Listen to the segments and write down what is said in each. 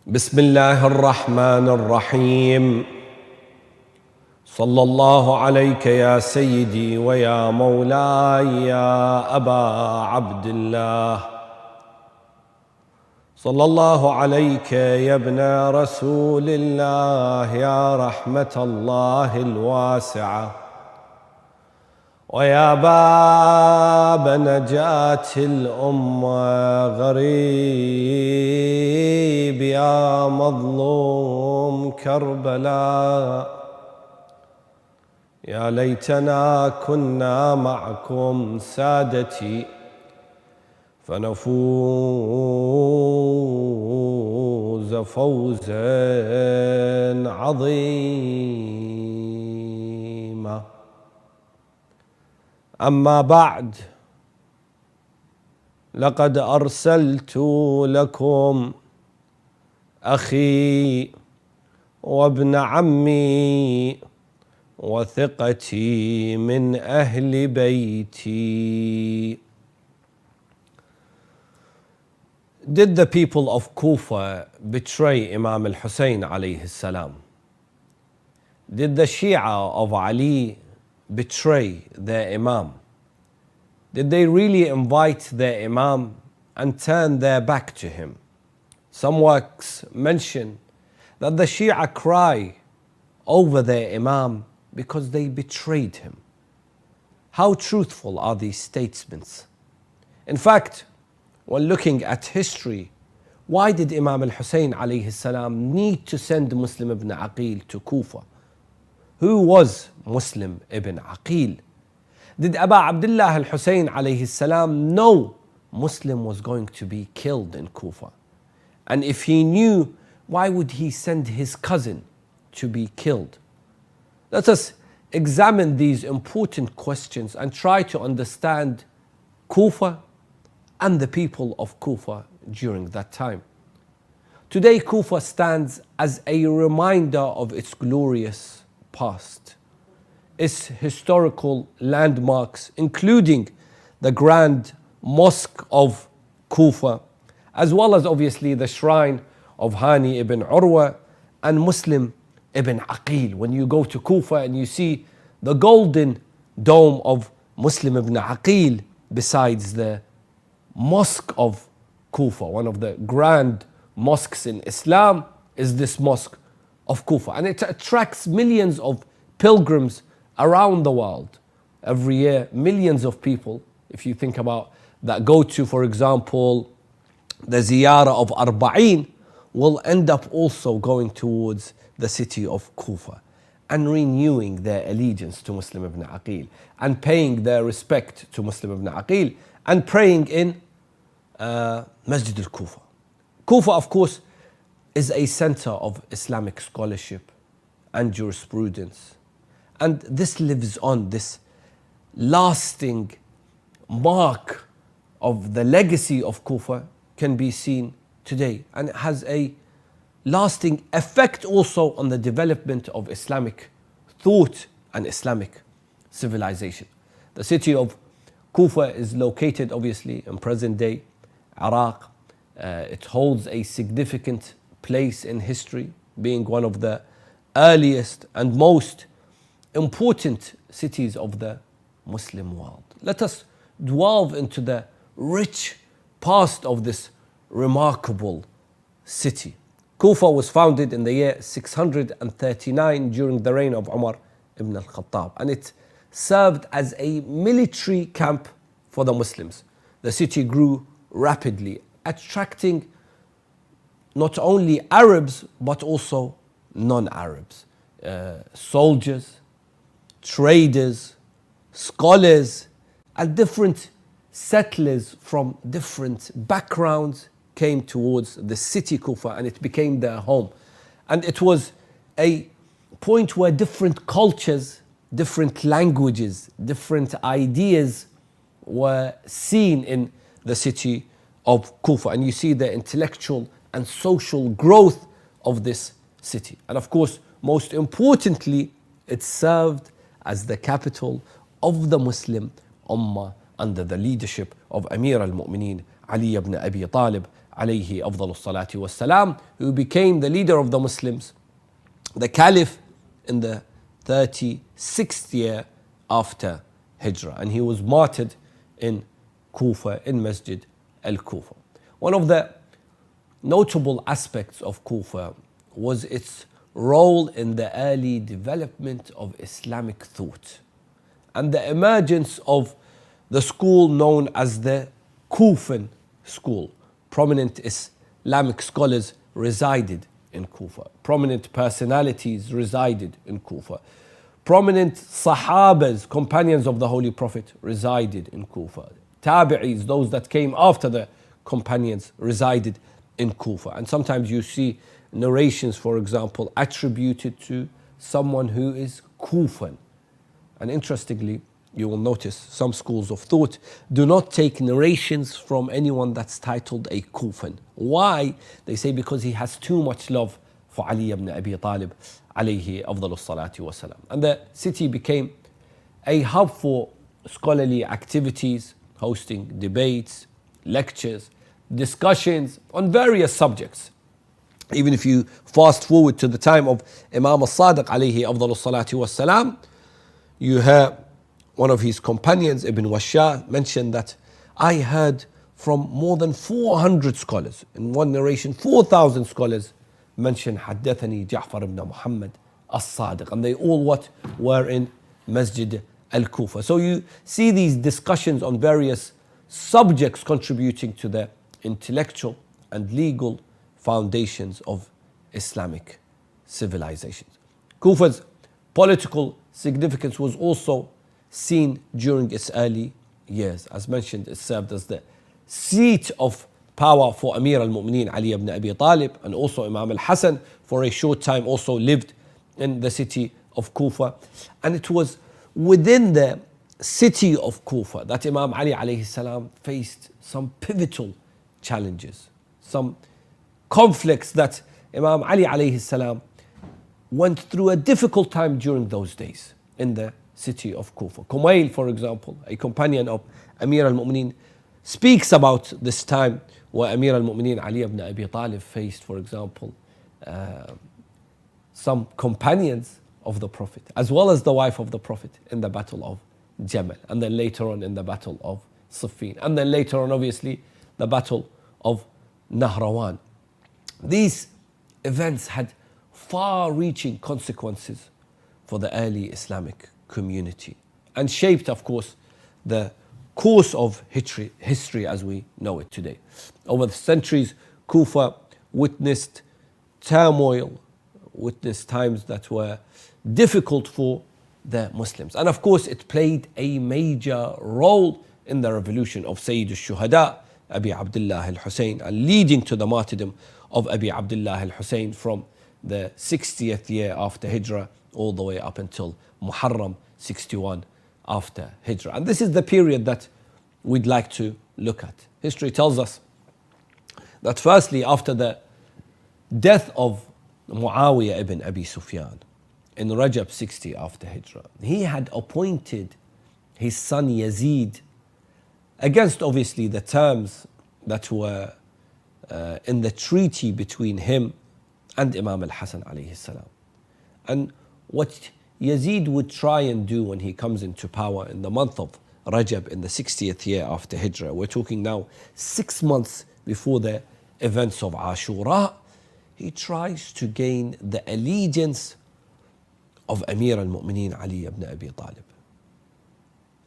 بسم الله الرحمن الرحيم. صلى الله عليك يا سيدي ويا مولاي يا أبا عبد الله. صلى الله عليك يا ابن رسول الله يا رحمة الله الواسعة ويا باب نجاة الأمة. غريب يا مظلوم كربلاء، يا ليتنا كنا معكم سادتي فنفوز فوزا عظيما. أما بعد، لقد أرسلت لكم أخي وابن عمي وثقتي من أهل بيتي. Did the people of Kufa betray Imam Hussein alayhi salam? Did the Shia of Ali betray their Imam? Did they really invite their Imam and turn their back to him? Some works mention that the Shia cry over their Imam because they betrayed him. How truthful are these statements? In fact, when looking at history, why did Imam al-Hussein alayhi salam need to send Muslim Ibn Aqil to Kufa? Who was Muslim Ibn Aqil? Did Abu Abdullah al-Hussein alayhi salam know Muslim was going to be killed in Kufa? And if he knew, why would he send his cousin to be killed? Let us examine these important questions and try to understand Kufa and the people of Kufa during that time. Today, Kufa stands as a reminder of its glorious past, its historical landmarks, including the Grand Mosque of Kufa, as well as obviously the shrine of Hani ibn Urwa and Muslim Ibn Aqil. When you go to Kufa and you see the golden dome of Muslim Ibn Aqil besides the Mosque of Kufa, one of the grand mosques in Islam is this Mosque of Kufa, and it attracts millions of pilgrims around the world. Every year, millions of people, if you think about that, go to, for example, the ziyarah of Arba'in, will end up also going towards the city of Kufa and renewing their allegiance to Muslim Ibn Aqil and paying their respect to Muslim Ibn Aqil and praying in Masjid al-Kufa. Kufa, of course, is a center of Islamic scholarship and jurisprudence. And this lives on, this lasting mark of the legacy of Kufa can be seen today. And it has a lasting effect also on the development of Islamic thought and Islamic civilization. The city of Kufa is located obviously in present day Iraq. It holds a significant place in history, being one of the earliest and most important cities of the Muslim world. Let us delve into the rich past of this remarkable city. Kufa was founded in the year 639 during the reign of Umar ibn al-Khattab, and it served as a military camp for the Muslims. The city grew rapidly, attracting not only Arabs but also non-Arabs, soldiers, traders, scholars, and different settlers from different backgrounds came towards the city Kufa, and it became their home. And it was a point where different cultures, different languages, different ideas were seen in the city of Kufa. And you see the intellectual and social growth of this city. And of course, most importantly, it served as the capital of the Muslim Ummah under the leadership of Amir al-Mu'mineen Ali ibn Abi Talib alayhi afdalus salati wassalam, who became the leader of the Muslims, the Caliph, in the 36th year after Hijrah. And he was martyred in Kufa, in Masjid al-Kufa. One of the notable aspects of Kufa was its role in the early development of Islamic thought and the emergence of the school known as the Kufan school. Prominent Islamic scholars resided in Kufa. Prominent personalities resided in Kufa. Prominent Sahabas, companions of the Holy Prophet, resided in Kufa. Tabi'is, those that came after the companions, resided in Kufa. And sometimes you see narrations, for example, attributed to someone who is Kufan. And interestingly, you will notice some schools of thought do not take narrations from anyone that's titled a Kufan. Why? They say because he has too much love for Ali ibn Abi Talib, alayhi afdalus salati wasalam. And the city became a hub for scholarly activities, hosting debates, lectures, discussions on various subjects. Even if you fast forward to the time of Imam al-Sadiq, alayhi afdalus salati wasalam, you hear one of his companions, Ibn Washah, mentioned that I heard from more than 400 scholars. In one narration, 4,000 scholars mention Haddathani Ja'far ibn Muhammad as-Sadiq. And they all were in Masjid al-Kufa. So you see these discussions on various subjects contributing to the intellectual and legal foundations of Islamic civilizations. Kufa's political significance was also seen during its early years. As mentioned, it served as the seat of power for Amir al-Mu'mineen Ali ibn Abi Talib, and also Imam al-Hasan for a short time also lived in the city of Kufa. And it was within the city of Kufa that Imam Ali alayhi salam faced some pivotal challenges, some conflicts that Imam Ali alayhi salam went through a difficult time during those days in the city of Kufa. Kumail, for example, a companion of Amir al-Mu'mineen, speaks about this time where Amir al-Mu'mineen Ali ibn Abi Talib faced, for example, some companions of the Prophet, as well as the wife of the Prophet in the battle of Jamal, and then later on in the battle of Siffin, and then later on, obviously, the battle of Nahrawan. These events had far-reaching consequences for the early Islamic community and shaped, of course, the course of history as we know it today. Over the centuries, Kufa witnessed turmoil, witnessed times that were difficult for the Muslims. And of course, it played a major role in the revolution of Sayyid al-Shuhada, Abi Abdullah al-Hussein, and leading to the martyrdom of Abi Abdullah al-Hussein from the 60th year after Hijrah all the way up until Muharram 61 after Hijrah. And this is the period that we'd like to look at. History tells us that firstly, after the death of Muawiyah ibn Abi Sufyan in Rajab 60 after Hijrah, he had appointed his son Yazid, against obviously the terms that were in the treaty between him and Imam al-Hasan alayhi salam. And what Yazid would try and do when he comes into power in the month of Rajab in the 60th year after Hijrah, we're talking now 6 months before the events of Ashura, he tries to gain the allegiance of Amir al-Mu'mineen Ali ibn Abi Talib.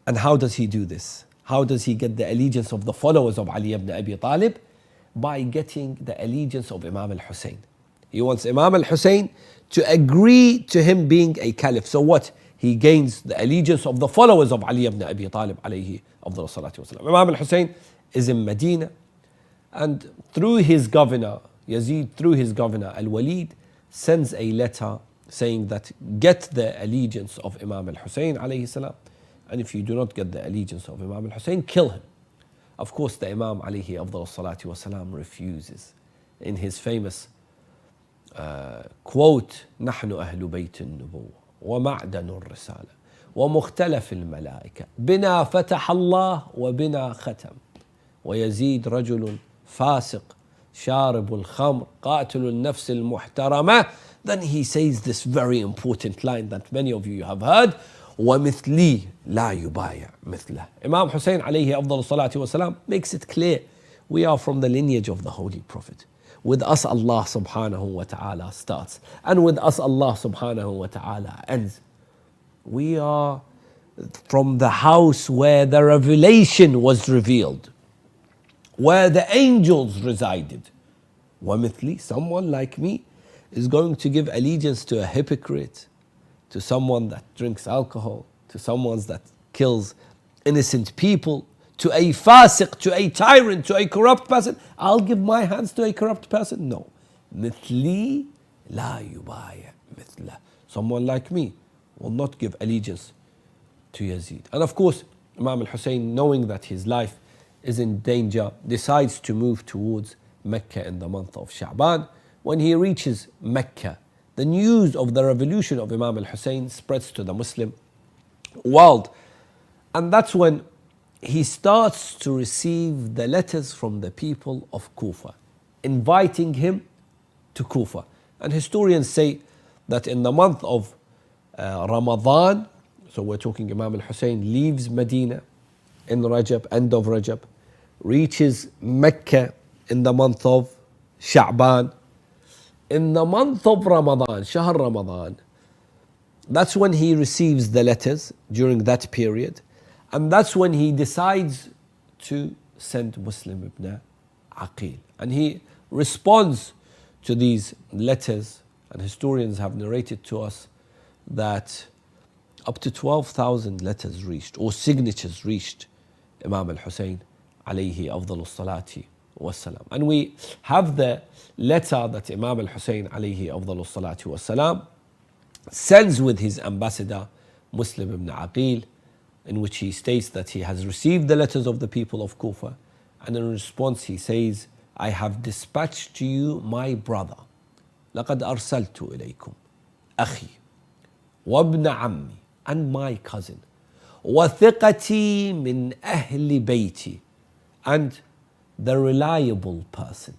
And how does he do this? How does he get the allegiance of the followers of Ali ibn Abi Talib? By getting the allegiance of Imam al-Hussein. He wants Imam al-Hussein to agree to him being a caliph. So what? He gains the allegiance of the followers of Ali ibn Abi Talib alayhi afdal salatu wasalam. Imam al-Hussein is in Medina, and through his governor, Yazid, through his governor Al-Walid, sends a letter saying that get the allegiance of Imam al-Hussein alayhi salam, and if you do not get the allegiance of Imam al-Hussein, kill him. Of course, the Imam alayhi afdal salatu wasalam refuses. In his famous quote, نحن أهل بيت النبوة ومعدن الرسالة ومختلف الملائكة بنا فتح الله وبنا ختم ويزيد رجل فاسق شارب الخمر قاتل النفس المحترمة. Then he says this very important line that many of you have heard: ومثلي لا يبايع مثله. Imam Hussein عليه أفضل الصلاة والسلام makes it clear we are from the lineage of the Holy Prophet. With us Allah subhanahu wa ta'ala starts, and with us Allah subhanahu wa ta'ala ends. We are from the house where the revelation was revealed, where the angels resided. ومثلي, someone like me is going to give allegiance to a hypocrite, to someone that drinks alcohol, to someone that kills innocent people, to a fasiq, to a tyrant, to a corrupt person. I'll give my hands to a corrupt person? No. مثلي لا يبايع مثله. Someone like me will not give allegiance to Yazid. And of course, Imam al-Hussein, knowing that his life is in danger, decides to move towards Mecca in the month of Sha'ban. When he reaches Mecca, the news of the revolution of Imam al-Hussein spreads to the Muslim world. And that's when he starts to receive the letters from the people of Kufa, inviting him to Kufa. And historians say that in the month of Ramadan, so we're talking Imam al-Hussein leaves Medina in Rajab, end of Rajab, reaches Mecca in the month of Sha'ban. In the month of Ramadan, Shahr Ramadan, that's when he receives the letters during that period. And that's when he decides to send Muslim Ibn Aqil. And he responds to these letters, and historians have narrated to us that up to 12,000 letters reached, or signatures reached, Imam al-Hussein alayhi afdalus salati wassalam. And we have the letter that Imam al-Hussein alayhi afdalus salati wassalam sends with his ambassador, Muslim Ibn Aqil, in which he states that he has received the letters of the people of Kufa, and in response he says, I have dispatched to you my brother. لقد أرسلت إليكم أخي وابن عمي, and my cousin, وثقتي من أهل بيتي, and the reliable person,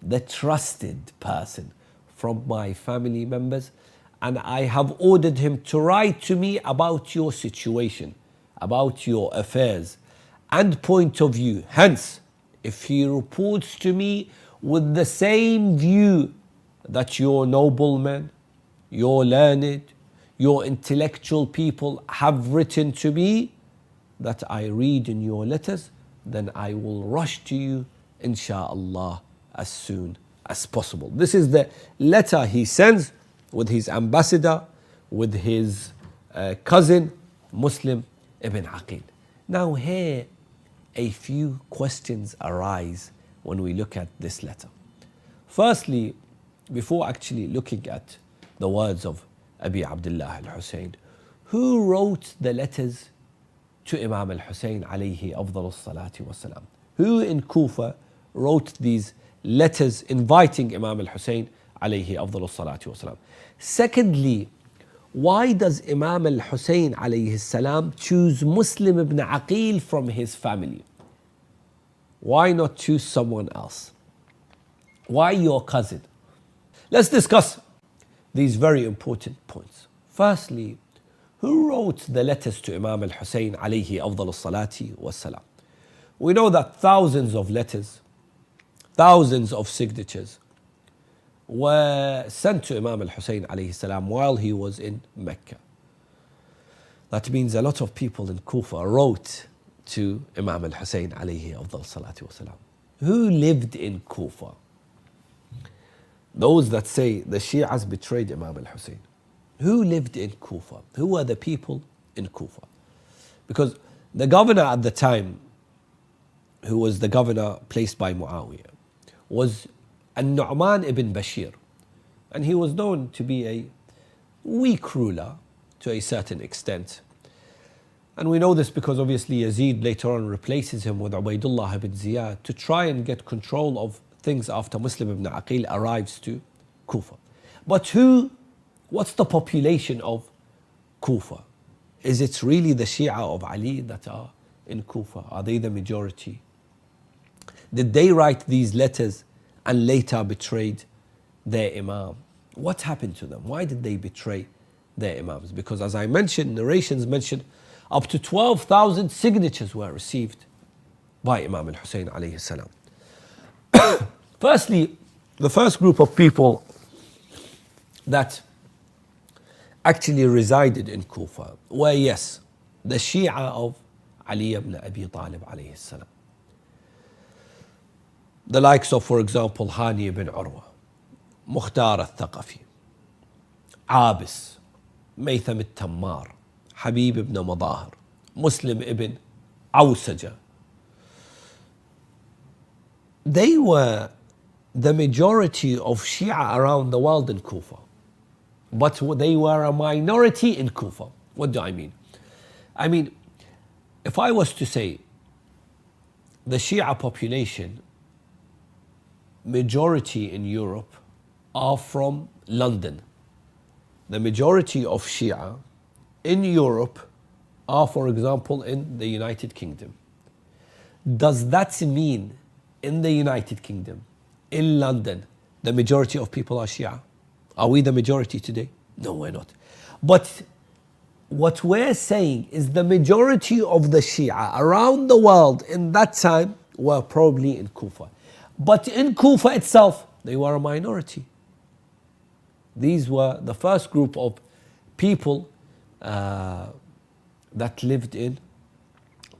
the trusted person from my family members, and I have ordered him to write to me about your situation, about your affairs and point of view. Hence, if he reports to me with the same view that your noblemen, your learned, your intellectual people have written to me, that I read in your letters, then I will rush to you, insha'Allah, as soon as possible. This is the letter he sends with his ambassador, with his cousin, Muslim Ibn Aqil. Now here, a few questions arise when we look at this letter. Firstly, before actually looking at the words of Abi Abdullah al-Hussein, who wrote the letters to Imam al-Hussein alayhi afdalus salati wassalam? Who in Kufa wrote these letters inviting Imam al-Hussein alayhi afdalus salati wassalam? Secondly, why does Imam al-Hussein alayhi salam choose Muslim Ibn Aqil from his family? Why not choose someone else? Why your cousin? Let's discuss these very important points. Firstly, who wrote the letters to Imam al-Hussein alayhi afdalus salati wassalam? We know that thousands of letters, thousands of signatures were sent to Imam al-Hussein alayhi salam while he was in Mecca. That means a lot of people in Kufa wrote to Imam al-Hussein alayhi afdal salatu wasalam. Who lived in Kufa? Those that say the Shias betrayed Imam al-Hussein. Who lived in Kufa? Who were the people in Kufa? Because the governor at the time, who was the governor placed by Muawiyah, was An-Nu'man ibn Bashir. And he was known to be a weak ruler to a certain extent. And we know this because obviously Yazid later on replaces him with Ubaydullah ibn Ziad to try and get control of things after Muslim Ibn Aqil arrives to Kufa. But what's the population of Kufa? Is it really the Shia of Ali that are in Kufa? Are they the majority? Did they write these letters and later betrayed their Imam. What happened to them? Why did they betray their Imams? Because as I mentioned, narrations mentioned up to 12,000 signatures were received by Imam Hussein alayhi salam. Firstly, the first group of people that actually resided in Kufa were, yes, the Shia of Ali ibn Abi Talib alayhi salam. The likes of, for example, Hani ibn Urwa, Mukhtar al-Thaqafi, Abis, Maytham al-Tammar, Habib ibn Madahir, Muslim ibn Awsaja. They were the majority of Shia around the world in Kufa. But they were a minority in Kufa. What do I mean? I mean, if I was to say the Shia population, majority in Europe are from London. The majority of Shia in Europe are, for example, in the United Kingdom. Does that mean in the United Kingdom, in London, the majority of people are Shia? Are we the majority today? No, we're not. But what we're saying is the majority of the Shia around the world in that time were probably in Kufa. But in Kufa itself, they were a minority. These were the first group of people that lived in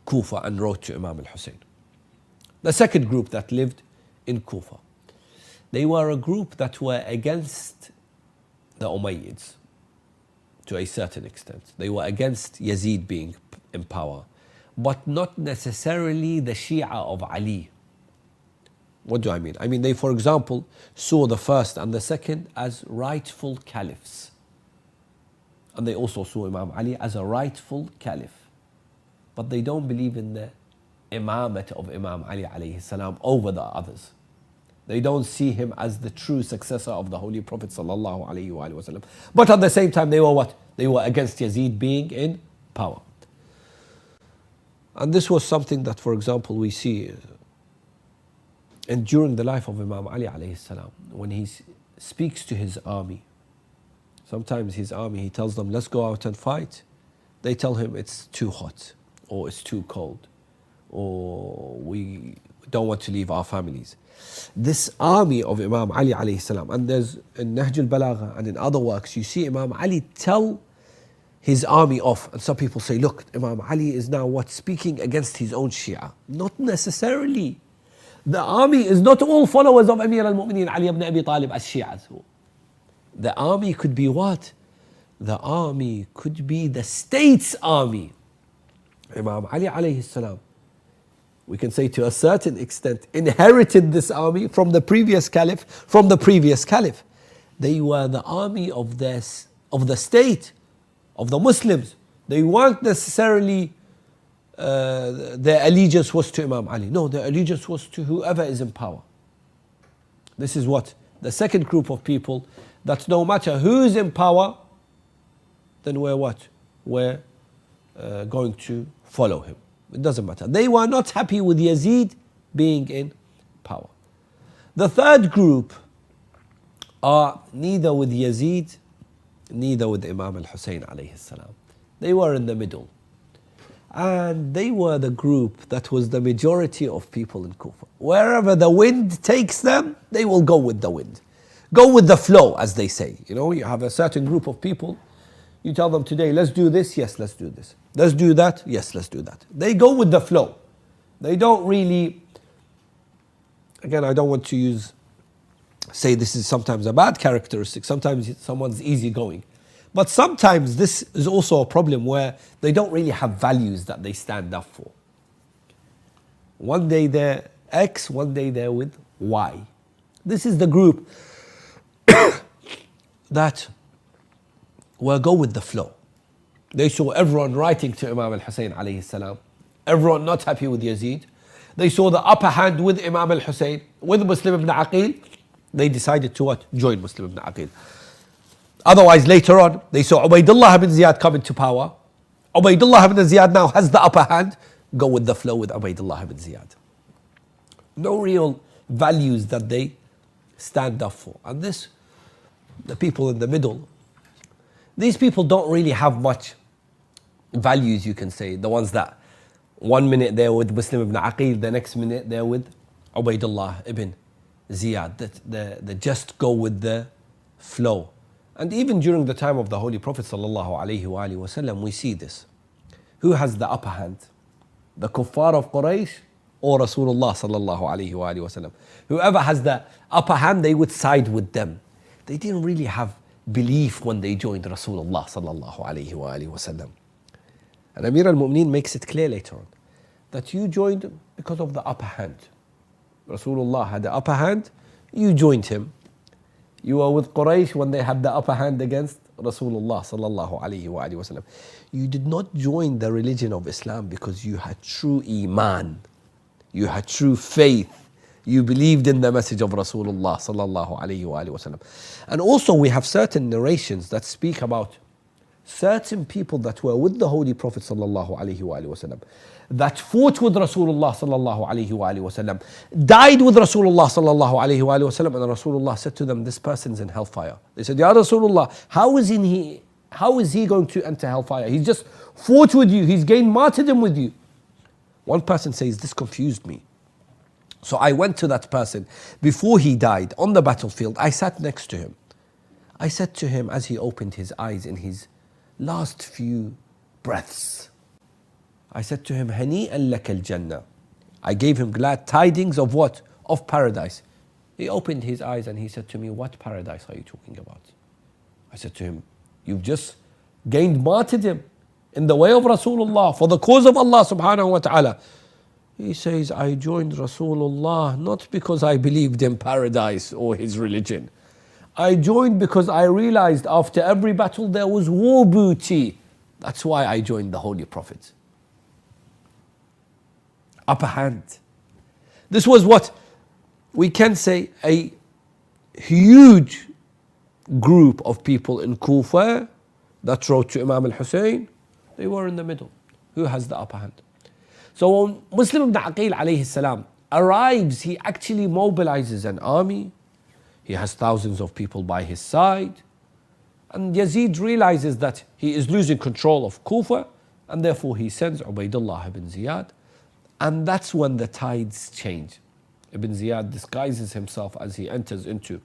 Kufa and wrote to Imam al-Hussein. The second group that lived in Kufa, they were a group that were against the Umayyads to a certain extent. They were against Yazid being in power, but not necessarily the Shia of Ali. What do I mean? I mean, they, for example, saw the first and the second as rightful caliphs. And they also saw Imam Ali as a rightful caliph. But they don't believe in the imamate of Imam Ali alayhi salam over the others. They don't see him as the true successor of the Holy Prophet sallallahu alayhi wa sallam. But at the same time, they were what? They were against Yazid being in power. And this was something that, for example, we see and during the life of Imam Ali alayhi salam, when he speaks to his army, sometimes his army, he tells them, let's go out and fight. They tell him it's too hot, or it's too cold, or we don't want to leave our families. This army of Imam Ali alayhi salam, and there's in Nahj al-Balagha and in other works, you see Imam Ali tell his army off. And some people say, look, Imam Ali is now what? Speaking against his own Shia. Not necessarily. The army is not all followers of Amir al-Mu'mineen Ali ibn Abi Talib as Shi'as. The army could be what? The army could be the state's army. Imam Ali alayhi salam, we can say to a certain extent, inherited this army from the previous caliph, They were the army of the state, of the Muslims. They weren't necessarily, their allegiance was to Imam Ali. No, their allegiance was to whoever is in power. This is what? The second group of people, that no matter who's in power, then we're what? We're going to follow him. It doesn't matter. They were not happy with Yazid being in power. The third group are neither with Yazid, neither with Imam al-Hussein alayhi salam. They were in the middle. And they were the group that was the majority of people in Kufa. Wherever the wind takes them, they will go with the wind. Go with the flow, as they say. You know, you have a certain group of people, you tell them today, let's do this, yes, let's do this. Let's do that, yes, let's do that. They go with the flow. They don't really, again, I don't want to say this is sometimes a bad characteristic, sometimes someone's easygoing. But sometimes this is also a problem where they don't really have values that they stand up for. One day they're X, one day they're with Y. This is the group that will go with the flow. They saw everyone writing to Imam al-Hussein alayhi salam, everyone not happy with Yazid. They saw the upper hand with Imam al-Hussein, with Muslim Ibn Aqil. They decided to what? Join Muslim Ibn Aqil. Otherwise, later on, they saw Ubaydullah ibn Ziyad come into power. Ubaydullah ibn Ziyad now has the upper hand. Go with the flow with Ubaydullah ibn Ziyad. No real values that they stand up for. And this, the people in the middle, these people don't really have much values, you can say. The ones that 1 minute they're with Muslim Ibn Aqil, the next minute they're with Ubaidullah ibn Ziad. They just go with the flow. And even during the time of the Holy Prophet ﷺ, we see this. Who has the upper hand? The kuffar of Quraysh or Rasulullah ﷺ? Whoever has the upper hand, they would side with them. They didn't really have belief when they joined Rasulullah ﷺ. And Amir al-Mu'mineen makes it clear later on that you joined because of the upper hand. Rasulullah had the upper hand, you joined him. You were with Quraysh when they had the upper hand against Rasulullah sallallahu alayhi wa sallam. You did not join the religion of Islam because you had true iman, you had true faith, you believed in the message of Rasulullah sallallahu alayhi wa sallam. And also we have certain narrations that speak about certain people that were with the Holy Prophet sallallahu alayhi wa sallam, that fought with Rasulullah sallallahu alayhi wa sallam, died with Rasulullah sallallahu alayhi wa sallam, and Rasulullah said to them, this person's in hellfire. They said, Ya Rasulullah, how is he going to enter hellfire? He's just fought with you, he's gained martyrdom with you. One person says, this confused me. So I went to that person before he died on the battlefield. I sat next to him. I said to him as he opened his eyes in his last few breaths, I said to him, Hani'an laka al-Jannah. I gave him glad tidings of what? Of paradise. He opened his eyes and he said to me, what paradise are you talking about? I said to him, you've just gained martyrdom in the way of Rasulullah for the cause of Allah subhanahu wa ta'ala. He says, I joined Rasulullah not because I believed in paradise or his religion. I joined because I realized after every battle there was war booty. That's why I joined the Holy Prophet. Upper hand. This was what we can say a huge group of people in Kufa that wrote to Imam Hussein. They were in the middle. Who has the upper hand? So when Muslim Ibn Aqil alayhi salam arrives, he actually mobilizes an army. He has thousands of people by his side. And Yazid realizes that he is losing control of Kufa, and therefore he sends Ubaidullah ibn Ziyad. And that's when the tides change. Ibn Ziyad disguises himself as he enters into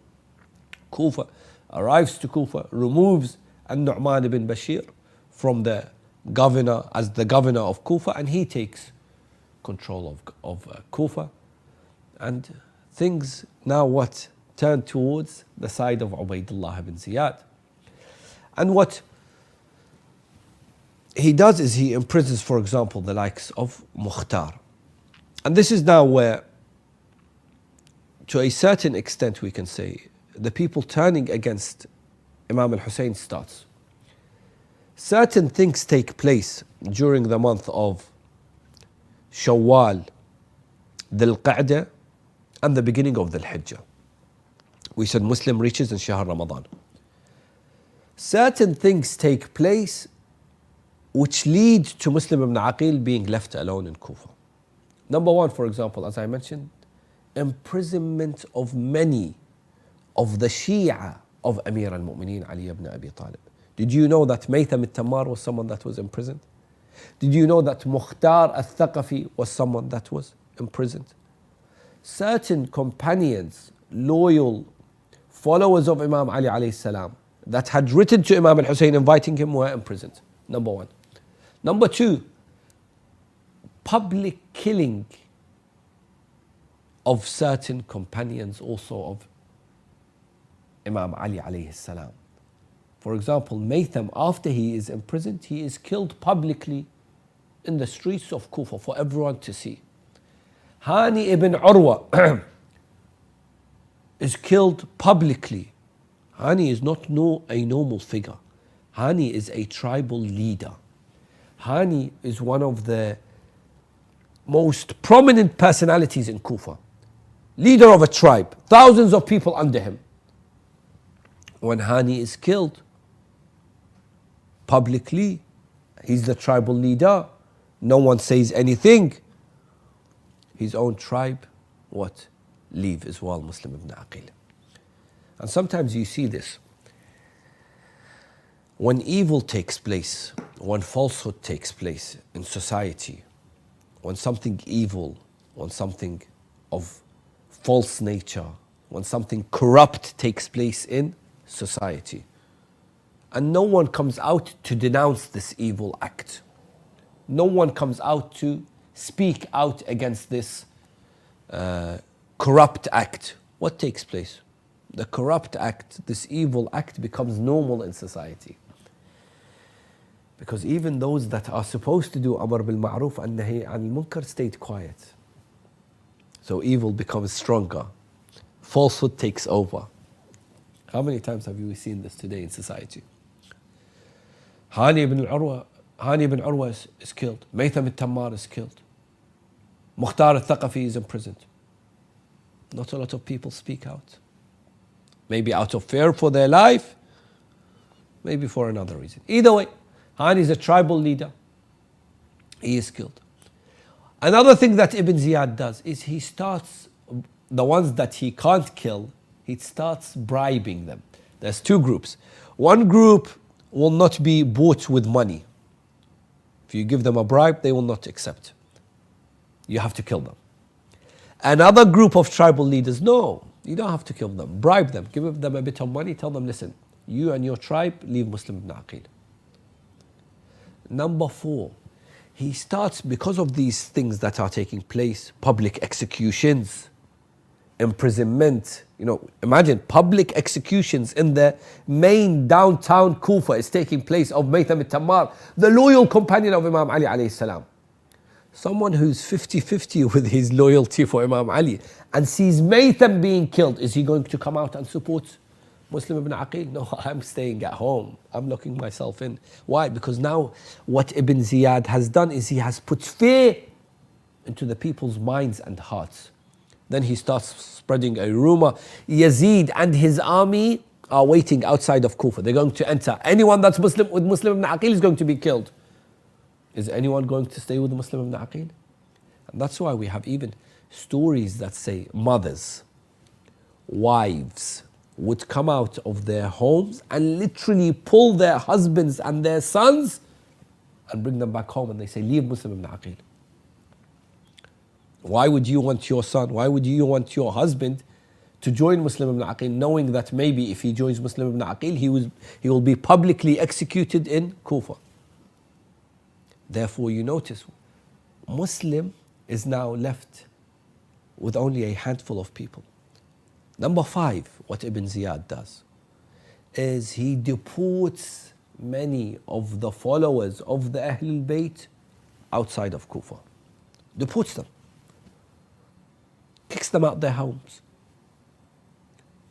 Kufa, arrives to Kufa, removes An-Nu'man ibn Bashir from the governor as the governor of Kufa, and he takes control of Kufa. And things now what? Turn towards the side of Ubaidullah ibn Ziyad. And what he does is he imprisons, for example, the likes of Mukhtar. And this is now where, to a certain extent we can say, the people turning against Imam al-Hussein starts. Certain things take place during the month of Shawwal, Dhul Qa'dah, and the beginning of Dhul Hijjah. We said Muslim reaches in Shahr Ramadan. Certain things take place which lead to Muslim Ibn Aqil being left alone in Kufa. Number one, for example, as I mentioned, imprisonment of many of the Shia of Amir al-Mu'mineen Ali ibn Abi Talib. Did you know that Maytham al-Tammar was someone that was imprisoned? Did you know that Mukhtar al-Thaqafi was someone that was imprisoned? Certain companions, loyal followers of Imam Ali alayhi salam, that had written to Imam al-Hussein inviting him were imprisoned. Number one. Number two, public killing of certain companions also of Imam Ali alayhi salam. For example, Maytham, after he is imprisoned, he is killed publicly in the streets of Kufa for everyone to see. Hani ibn Urwa is killed publicly. Hani is not a normal figure. Hani is a tribal leader. Hani is one of the most prominent personalities in Kufa. Leader of a tribe, thousands of people under him. When Hani is killed publicly, he's the tribal leader, no one says anything. His own tribe, what? Leave as well, Muslim Ibn Aqil. And sometimes you see this. When evil takes place, when falsehood takes place in society, when something evil, when something of false nature, when something corrupt takes place in society, and no one comes out to denounce this evil act, no one comes out to speak out against this corrupt act, what takes place? The corrupt act, this evil act, becomes normal in society. Because even those that are supposed to do Amr bil Ma'ruf and Nahi al Munkar stayed quiet. So evil becomes stronger. Falsehood takes over. How many times have you seen this today in society? Hani ibn Urwa is killed. Maytham al-Tammar is killed. Mukhtar al-Thaqafi is imprisoned. Not a lot of people speak out. Maybe out of fear for their life, maybe for another reason. Either way, Hani is a tribal leader. He is killed. Another thing that Ibn Ziyad does is he starts, the ones that he can't kill, he starts bribing them. There's two groups. One group will not be bought with money. If you give them a bribe, they will not accept. You have to kill them. Another group of tribal leaders, no, you don't have to kill them. Bribe them, give them a bit of money, tell them, listen, you and your tribe leave Muslim Ibn Aqil. Number 4, he starts, because of these things that are taking place, public executions, imprisonment, imagine public executions in the main downtown Kufa is taking place of Maytham al-Tammar, the loyal companion of Imam Ali alayhi salam. Someone who's 50-50 with his loyalty for Imam Ali and sees Maytham being killed, is he going to come out and support Muslim Ibn Aqil? No, I'm staying at home. I'm locking myself in. Why? Because now what Ibn Ziyad has done is he has put fear into the people's minds and hearts. Then he starts spreading a rumor. Yazid and his army are waiting outside of Kufa. They're going to enter. Anyone that's Muslim with Muslim Ibn Aqil is going to be killed. Is anyone going to stay with Muslim Ibn Aqil? And that's why we have even stories that say mothers, wives would come out of their homes and literally pull their husbands and their sons and bring them back home, and they say, leave Muslim Ibn Aqil. Why would you want your son, why would you want your husband to join Muslim Ibn Aqil, knowing that maybe if he joins Muslim Ibn Aqil, he will be publicly executed in Kufa? Therefore, you notice, Muslim is now left with only a handful of people. Number 5, what Ibn Ziyad does is he deports many of the followers of the Ahlul Bayt outside of Kufa. Deports them. Kicks them out their homes.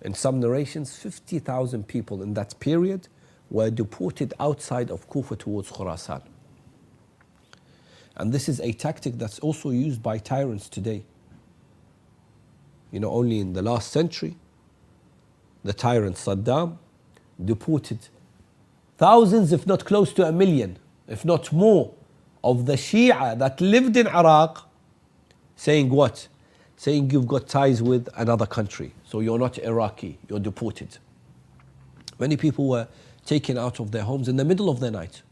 In some narrations, 50,000 people in that period were deported outside of Kufa towards Khurasan. And this is a tactic that's also used by tyrants today. Only in the last century, the tyrant Saddam deported thousands, if not close to 1 million, if not more, of the Shia that lived in Iraq, saying what? Saying you've got ties with another country, so you're not Iraqi, you're deported. Many people were taken out of their homes in the middle of the night,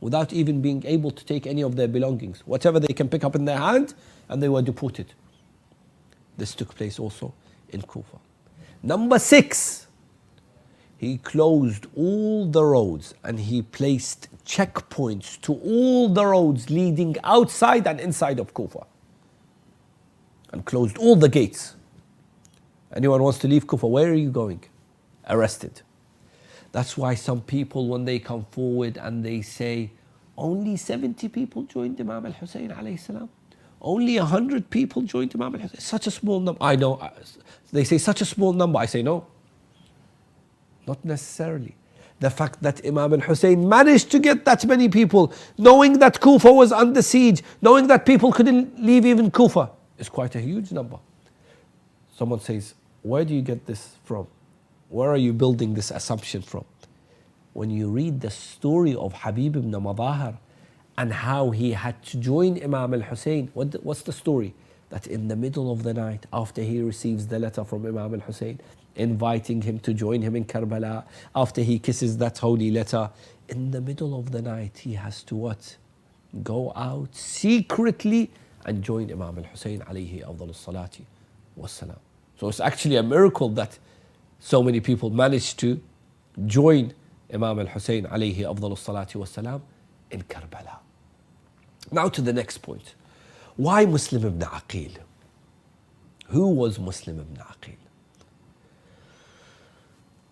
without even being able to take any of their belongings. Whatever they can pick up in their hand, and they were deported. This took place also in Kufa. Number 6, he closed all the roads and he placed checkpoints to all the roads leading outside and inside of Kufa. And closed all the gates. Anyone wants to leave Kufa, where are you going? Arrested. That's why some people, when they come forward and they say, only 70 people joined Imam Hussein alayhi salam. Only 100 people joined Imam Hussein. Such a small number. I know. They say such a small number. I say no. Not necessarily. The fact that Imam Hussein managed to get that many people, knowing that Kufa was under siege, knowing that people couldn't leave even Kufa, is quite a huge number. Someone says, where do you get this from? Where are you building this assumption from? When you read the story of Habib ibn Madahir and how he had to join Imam al-Hussein, what's the story? That in the middle of the night, after he receives the letter from Imam al-Hussein, inviting him to join him in Karbala, after he kisses that holy letter, in the middle of the night, he has to what? Go out secretly and join Imam al-Hussein alayhi afdal salati wassalam. So it's actually a miracle that so many people managed to join Imam al-Hussein alayhi afdal salati wassalam in Karbala. Now to the next point. Why Muslim Ibn Aqil? Who was Muslim Ibn Aqil?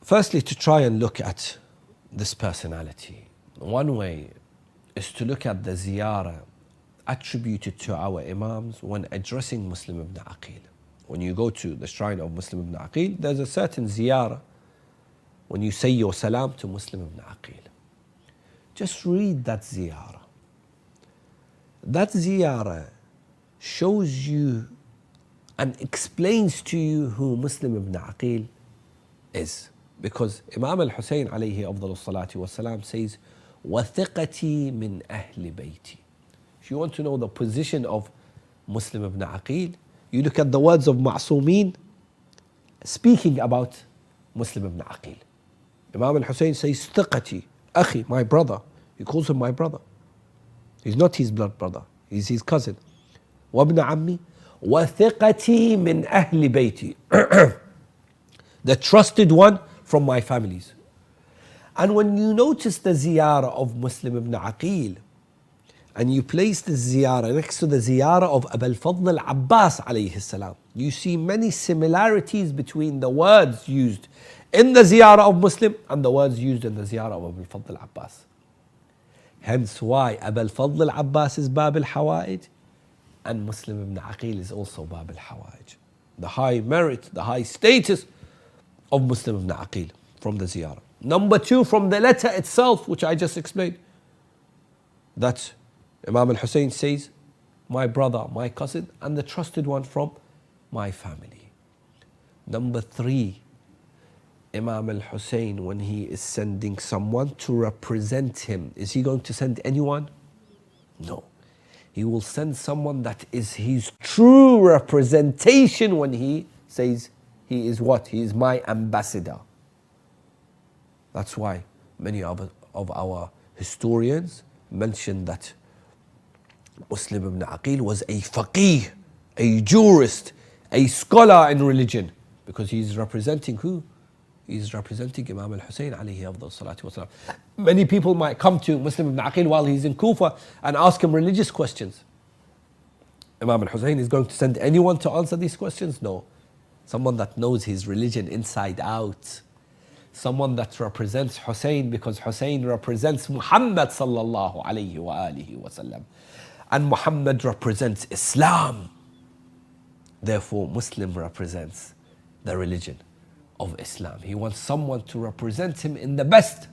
Firstly, to try and look at this personality. One way is to look at the ziyarah attributed to our Imams when addressing Muslim Ibn Aqil. When you go to the shrine of Muslim Ibn Aqil, there's a certain ziyarah when you say your salam to Muslim Ibn Aqil. Just read that ziyarah. That ziyarah shows you and explains to you who Muslim Ibn Aqil is. Because Imam al-Hussein alayhi afdal salati wassalam says, وَثِقَتِي مِنْ أَهْلِ بَيْتِي. If you want to know the position of Muslim Ibn Aqil, you look at the words of Ma'sumin speaking about Muslim Ibn Aqil. Imam al-Hussein says, ثِقَتي, أخي, my brother. He calls him my brother. He's not his blood brother, he's his cousin. وَابْنَ عَمِّي وَثِقَتِي مِنْ أَهْلِ بَيْتِي. The trusted one from my families. And when you notice the ziyarah of Muslim Ibn Aqil, and you place the ziyarah next to the ziyarah of Abu al-Fadl al-Abbas alayhi salam, you see many similarities between the words used in the ziyarah of Muslim and the words used in the ziyarah of Abu al-Fadl al-Abbas. Hence why Abu al-Fadl al-Abbas is Bab al-Hawaij and Muslim Ibn Aqil is also Bab al-Hawaij. The high merit, the high status of Muslim Ibn Aqil from the ziyarah. Number two, from the letter itself, which I just explained, that Imam al-Hussein says, my brother, my cousin, and the trusted one from my family. Number three, Imam al-Hussein, when he is sending someone to represent him, is he going to send anyone? No. He will send someone that is his true representation when he says, he is what? He is my ambassador. That's why many of our historians mention that Muslim Ibn Aqil was a faqih, a jurist, a scholar in religion, because he's representing who? He's representing Imam al-Hussein alayhi afdal salatu wasalam. Many people might come to Muslim Ibn Aqil while he's in Kufa and ask him religious questions. Imam al-Hussein is going to send anyone to answer these questions? No. Someone that knows his religion inside out. Someone that represents Hussein, because Hussein represents Muhammad sallallahu alayhi wa alihi wa sallam. And Muhammad represents Islam. Therefore, Muslim represents the religion of Islam. He wants someone to represent him in the best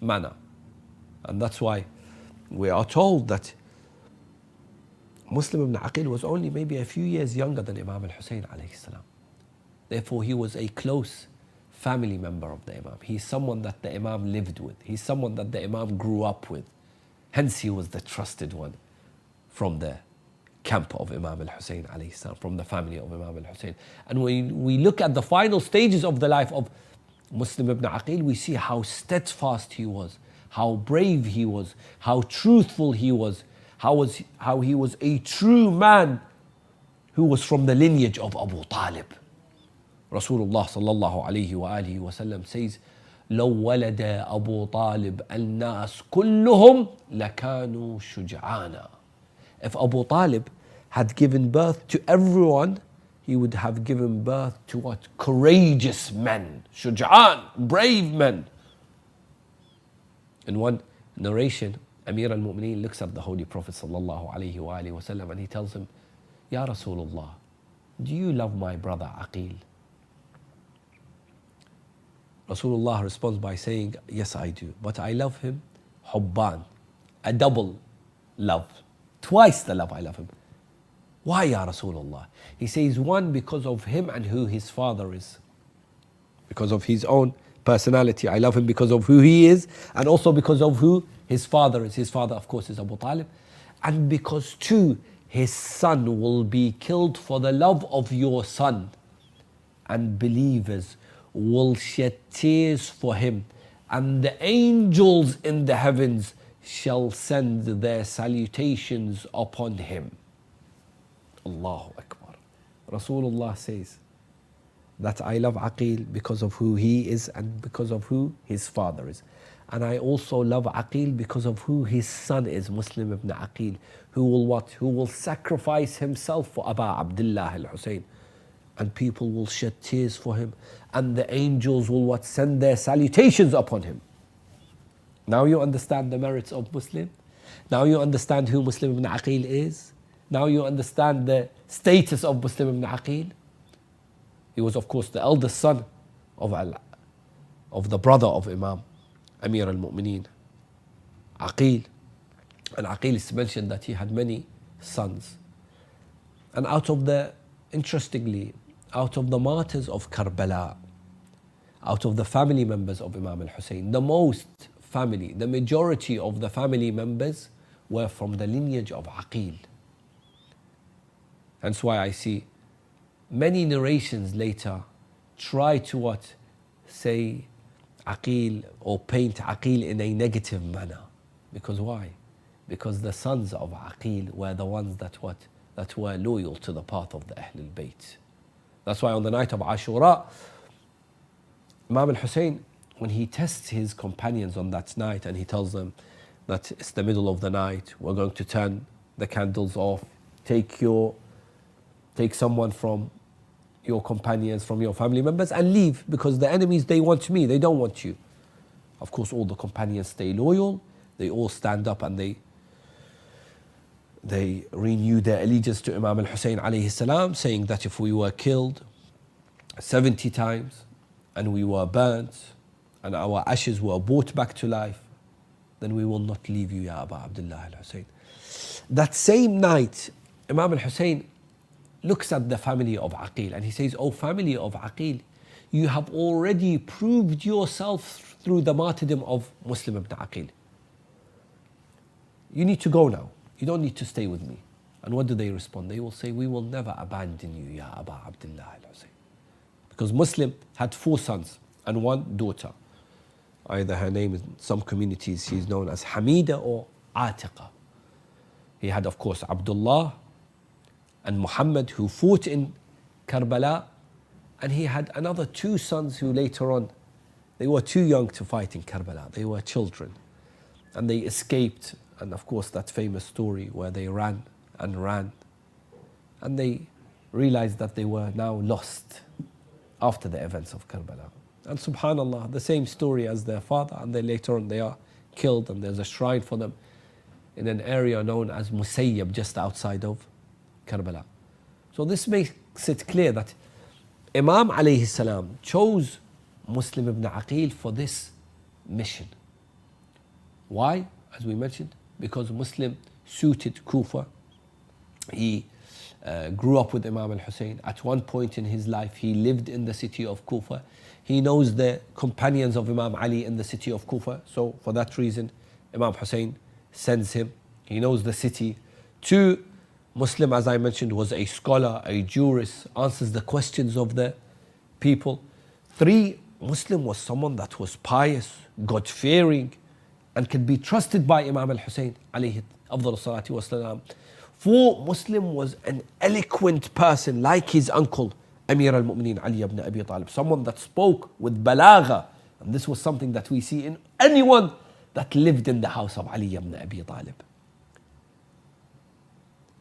manner. And that's why we are told that Muslim Ibn Aqil was only maybe a few years younger than Imam al-Hussein alayhi salam. Therefore, he was a close family member of the Imam. He's someone that the Imam lived with. He's someone that the Imam grew up with. Hence, he was the trusted one from the camp of Imam al-Hussein alayhi salam, from the family of Imam al-Hussein. And when we look at the final stages of the life of Muslim Ibn Aqil, we see how steadfast he was, how brave he was, how truthful he was, how he was a true man who was from the lineage of Abu Talib. Rasulullah sallallahu alayhi wa alihi wa sallam says, لو ولد أبو طالب الناس كلهم لكانوا شجعانا. If Abu Talib had given birth to everyone, he would have given birth to what? Courageous men. Shuja'an, brave men. In one narration, Amir al-Mu'mineen looks at the Holy Prophet sallallahu alayhi wa alihi wa sallam and he tells him, Ya Rasulullah, do you love my brother Akil? Rasulullah responds by saying, yes, I do. But I love him, hubban, a double love. Twice the love I love him. Why, Ya Rasulullah? He says, one, because of him and who his father is. Because of his own personality. I love him because of who he is, and also because of who his father is. His father, of course, is Abu Talib. And because, two, his son will be killed for the love of your son. And believers will shed tears for him, and the angels in the heavens shall send their salutations upon him. Allahu Akbar. Rasulullah says that I love Aqil because of who he is and because of who his father is. And I also love Aqil because of who his son is, Muslim Ibn Aqil, who will what? Who will sacrifice himself for Aba Abdullah al-Hussein. And people will shed tears for him. And the angels will what? Send their salutations upon him. Now you understand the merits of Muslim. Now you understand who Muslim Ibn Aqil is. Now you understand the status of Muslim Ibn Aqil. He was of course the eldest son of the brother of Imam Amir al-Mu'mineen, Akil. And Akil is mentioned that he had many sons. And interestingly, out of the martyrs of Karbala, out of the family members of Imam al-Hussein, the majority of the family members were from the lineage of Akil. That's why I see many narrations later try to what? Say Akil or paint Akil in a negative manner. Because why? Because the sons of Akil were the ones that were loyal to the path of the Ahlul Bayt. That's why on the night of Ashura, Imam al-Hussein, when he tests his companions on that night and he tells them that it's the middle of the night, we're going to turn the candles off, take someone from your companions, from your family members and leave, because the enemies, they want me, they don't want you. Of course, all the companions stay loyal, they all stand up and they renew their allegiance to Imam al-Hussein alayhi salam, saying that if we were killed 70 times and we were burnt and our ashes were brought back to life, then we will not leave you, Ya Aba Abdullah al-Hussein. That same night, Imam al-Hussein looks at the family of Aqil and he says, "Oh family of Aqil, you have already proved yourself through the martyrdom of Muslim Ibn Aqil. You need to go now. You don't need to stay with me." And what do they respond? They will say, "We will never abandon you, Ya Aba Abdullah al-Hussein." Because Muslim had 4 sons and 1 daughter. Either her name, in some communities, she's known as Hamida or Atiqa. He had, of course, Abdullah and Muhammad, who fought in Karbala, and he had another 2 sons who later on, they were too young to fight in Karbala. They were children and they escaped. And of course that famous story where they ran and they realized that they were now lost after the events of Karbala. And subhanallah, the same story as their father, and then later on they are killed, and there's a shrine for them in an area known as Musayyab, just outside of Karbala. So this makes it clear that Imam alayhi salam chose Muslim Ibn Aqil for this mission. Why? As we mentioned, because Muslim suited Kufa. He grew up with Imam al-Hussein. At one point in his life, he lived in the city of Kufa. He knows the companions of Imam Ali in the city of Kufa. So for that reason, Imam Hussein sends him. He knows the city. 2, Muslim, as I mentioned, was a scholar, a jurist, answers the questions of the people. 3, Muslim was someone that was pious, God-fearing, and could be trusted by Imam al-Hussein alayhi afdal salatu wasalam. 4, Muslim was an eloquent person like his uncle Amir al-Mu'mineen Ali ibn Abi Talib, someone that spoke with balagha, and this was something that we see in anyone that lived in the house of Ali ibn Abi Talib.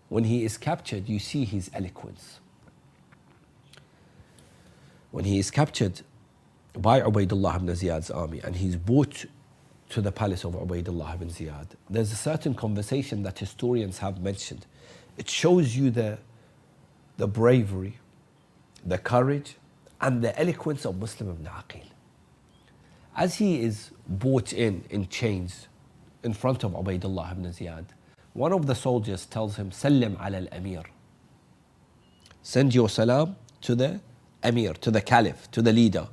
When he is captured, you see his eloquence. When he is captured by Ubaydullah ibn Ziyad's army and he's brought to the palace of Ubaydullah ibn Ziyad, there's a certain conversation that historians have mentioned. It shows you the bravery, the courage, and the eloquence of Muslim Ibn Aqil. As he is brought in chains in front of Ubaydullah ibn Ziyad, one of the soldiers tells him, "Sallim ala al-Amir." Send your salam to the Amir, to the Caliph, to the leader.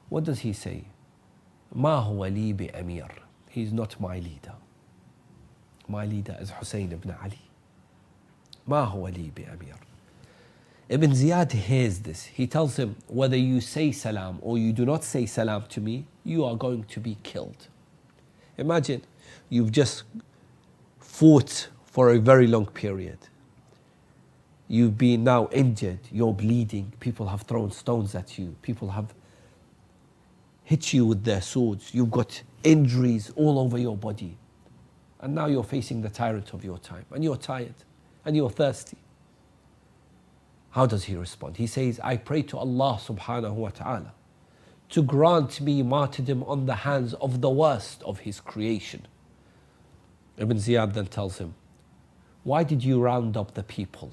What does he say? "Ma huwa li bi Amir." He's not my leader. My leader is Hussein ibn Ali. "Ma huwa li bi Amir." Ibn Ziyad hears this. He tells him, whether you say salam or you do not say salam to me, you are going to be killed. Imagine you've just fought for a very long period. You've been now injured, you're bleeding, people have thrown stones at you, people have hit you with their swords, you've got injuries all over your body. And now you're facing the tyrant of your time, and you're tired, and you're thirsty. How does he respond? He says, I pray to Allah subhanahu wa ta'ala to grant me martyrdom on the hands of the worst of his creation. Ibn Ziyad then tells him, why did you round up the people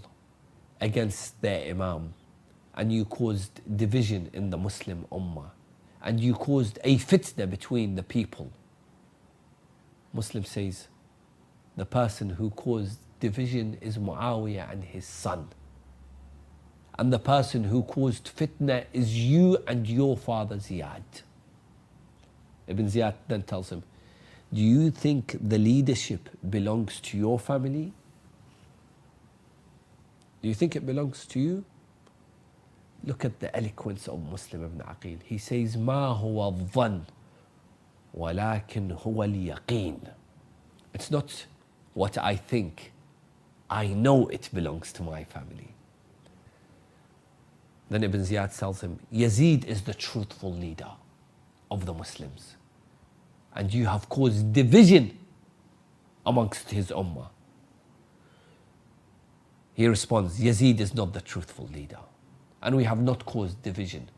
against their Imam, and you caused division in the Muslim Ummah, and you caused a fitna between the people? Muslim says, the person who caused division is Muawiyah and his son. And the person who caused fitna is you and your father Ziad. Ibn Ziyad then tells him, do you think the leadership belongs to your family? Do you think it belongs to you? Look at the eloquence of Muslim Ibn Aqil. He says, ما هو الظن ولكن هو اليقين. It's not what I think. I know it belongs to my family. Then Ibn Ziyad tells him, Yazid is the truthful leader of the Muslims, and you have caused division amongst his ummah. He responds, Yazid is not the truthful leader, and we have not caused division.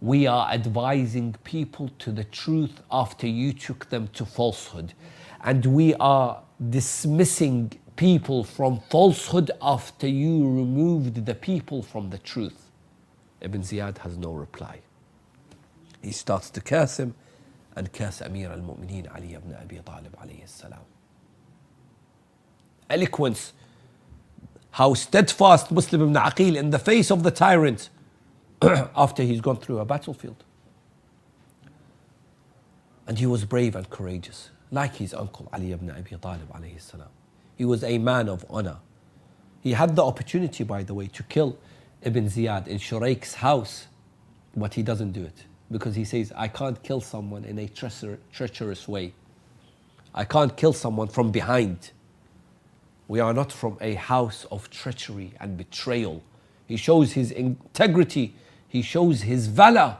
We are advising people to the truth after you took them to falsehood, and we are dismissing people from falsehood after you removed the people from the truth. Ibn Ziyad has no reply. He starts to curse him and curse Amir al-Mu'mineen Ali ibn Abi Talib alayhi salam. Eloquence, how steadfast Muslim Ibn Aqil in the face of the tyrant after he's gone through a battlefield. And he was brave and courageous, like his uncle Ali ibn Abi Talib alayhi salam. He was a man of honor. He had the opportunity, by the way, to kill Ibn Ziyad in Shuraik's house, but he doesn't do it because he says, I can't kill someone in a treacherous way. I can't kill someone from behind. We are not from a house of treachery and betrayal. He shows his integrity. He shows his valor.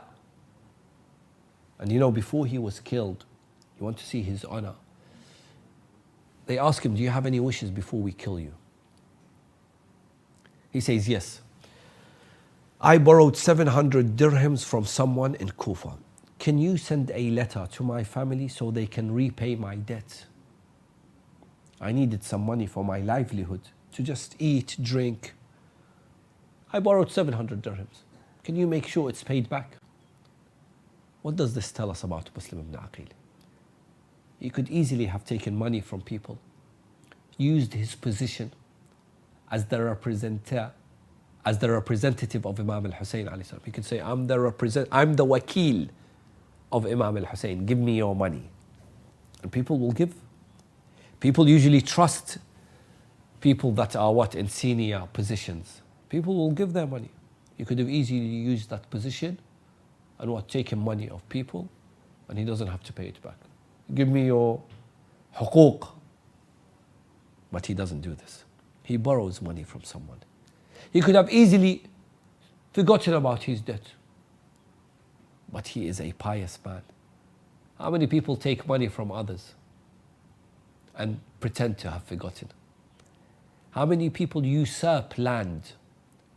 And you know, before he was killed, you want to see his honor. They ask him, do you have any wishes before we kill you? He says, yes. I borrowed 700 dirhams from someone in Kufa. Can you send a letter to my family so they can repay my debt? I needed some money for my livelihood, to just eat, drink. I borrowed 700 dirhams. Can you make sure it's paid back? What does this tell us about Muslim Ibn Aqil? He could easily have taken money from people, used his position as the representative of Imam Hussein alayhi salam. He could say, I'm the wakil of Imam Hussein, give me your money. And people will give. People usually trust people that are in senior positions. People will give their money. He could have easily used that position and taken money of people, and he doesn't have to pay it back. Give me your huquq. But he doesn't do this. He borrows money from someone. He could have easily forgotten about his debt. But he is a pious man. How many people take money from others and pretend to have forgotten? How many people usurp land,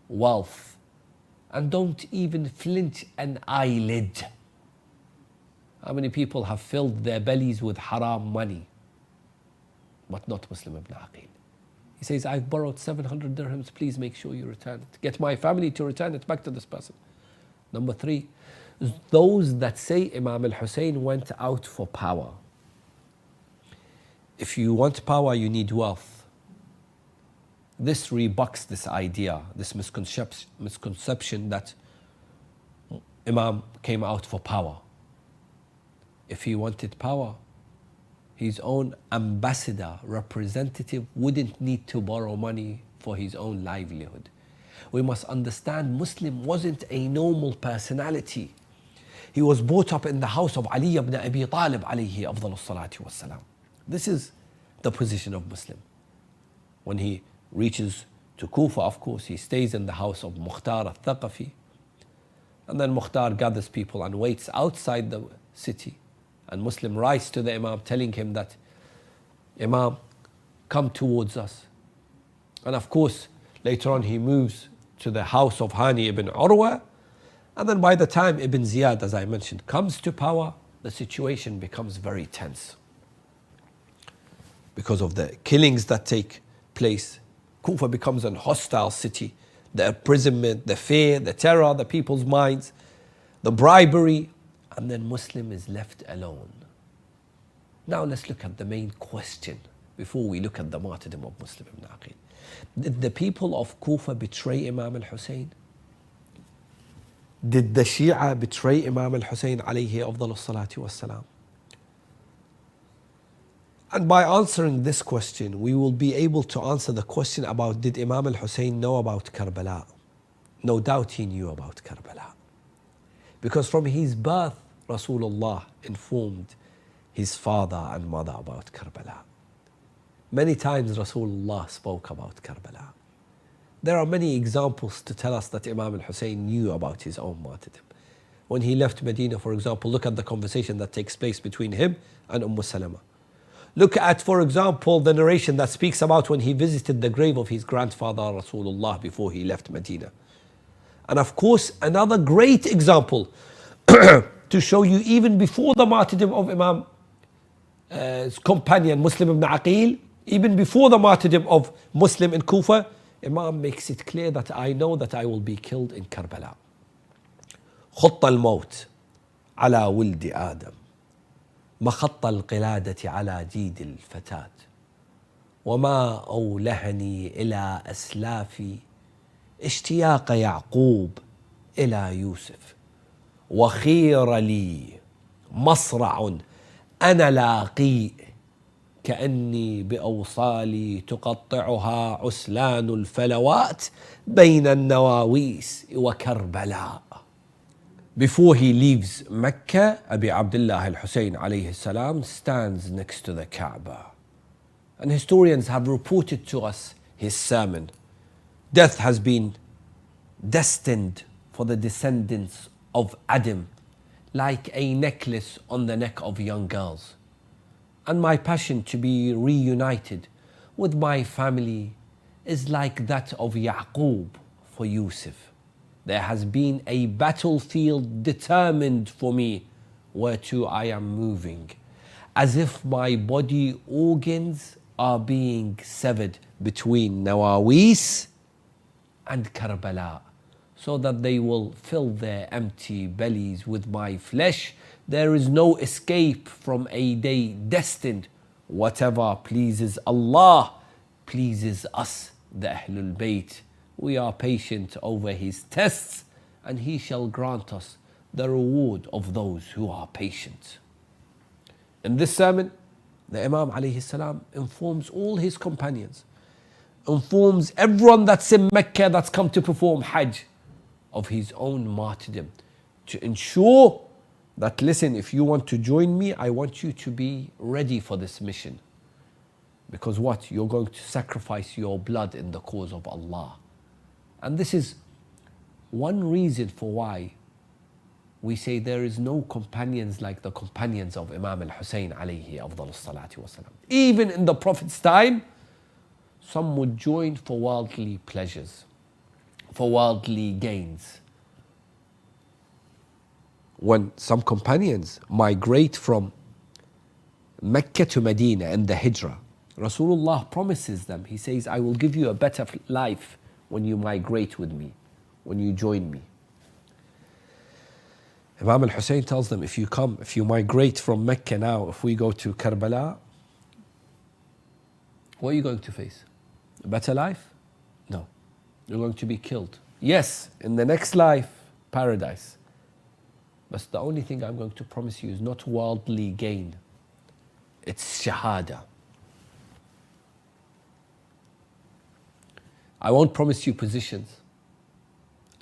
wealth, and don't even flinch an eyelid? How many people have filled their bellies with haram money, but not Muslim Ibn Aqil? He says, I've borrowed 700 dirhams, please make sure you return it. Get my family to return it back to this person. Number 3, those that say Imam al-Hussein went out for power. If you want power, you need wealth. This rebucks this idea, this misconception that Imam came out for power. If he wanted power, his own ambassador, representative, wouldn't need to borrow money for his own livelihood. We must understand Muslim wasn't a normal personality. He was brought up in the house of Ali ibn Abi Talib alayhi afdal salatu wassalam. This is the position of Muslim. When he reaches to Kufa, of course, he stays in the house of Mukhtar al-Thaqafi. And then Mukhtar gathers people and waits outside the city. And Muslim writes to the Imam telling him that, Imam, come towards us. And of course, later on he moves to the house of Hani ibn Urwa. And then by the time Ibn Ziad, as I mentioned, comes to power, the situation becomes very tense. Because of the killings that take place, Kufa becomes a hostile city. The imprisonment, the fear, the terror, the people's minds, the bribery, and then Muslim is left alone. Now let's look at the main question before we look at the martyrdom of Muslim Ibn Aqil. Did the people of Kufa betray Imam al-Hussein? Did the Shia betray Imam al-Hussein alayhi afdal salatu wassalam? And by answering this question, we will be able to answer the question about did Imam al-Hussein know about Karbala? No doubt he knew about Karbala. Because from his birth, Rasulullah informed his father and mother about Karbala. Many times Rasulullah spoke about Karbala. There are many examples to tell us that Imam al-Hussein knew about his own martyrdom. When he left Medina, for example, look at the conversation that takes place between him and Salama. Look at, for example, the narration that speaks about when he visited the grave of his grandfather Rasulullah before he left Medina. And of course, another great example to show you even before the martyrdom of Imam's companion Muslim Ibn Aqil, even before the martyrdom of Muslim in Kufa, Imam makes it clear that I know that I will be killed in Karbala. خط الموت على ولد آدم مخط القلادة على جيد الفتاة وما أولهني إلى أسلافي اشتياق يعقوب إلى يوسف وخير لي مصرع أنا لاقي كأني بأوصالي تقطعها عسلان الفلوات بين النواويس وكربلاء. Before he leaves Mecca, Abi Abdullah al-Hussein alayhi salam stands next to the Kaaba. And historians have reported to us his sermon. Death has been destined for the descendants of Adam like a necklace on the neck of young girls. And my passion to be reunited with my family is like that of Yaqub for Yusuf. There has been a battlefield determined for me whereto I am moving, as if my body organs are being severed between Nawawis and Karbala, so that they will fill their empty bellies with my flesh. There is no escape from a day destined. Whatever pleases Allah pleases us, the Ahlul Bayt. We are patient over his tests, and he shall grant us the reward of those who are patient. In this sermon, the Imam alayhi salam informs all his companions, informs everyone that's in Mecca that's come to perform Hajj of his own martyrdom, to ensure that, listen, if you want to join me, I want you to be ready for this mission. Because what? You're going to sacrifice your blood in the cause of Allah. And this is one reason for why we say there is no companions like the companions of Imam al-Hussein alayhi afdal salatu wasalam. Even in the Prophet's time, some would join for worldly pleasures, for worldly gains. When some companions migrate from Mecca to Medina in the Hijrah, Rasulullah promises them, he says, I will give you a better life when you migrate with me, when you join me. Imam al-Hussein tells them, if you migrate from Mecca now, if we go to Karbala, what are you going to face? A better life? No. You're going to be killed. Yes, in the next life, paradise. But the only thing I'm going to promise you is not worldly gain. It's shahada. I won't promise you positions.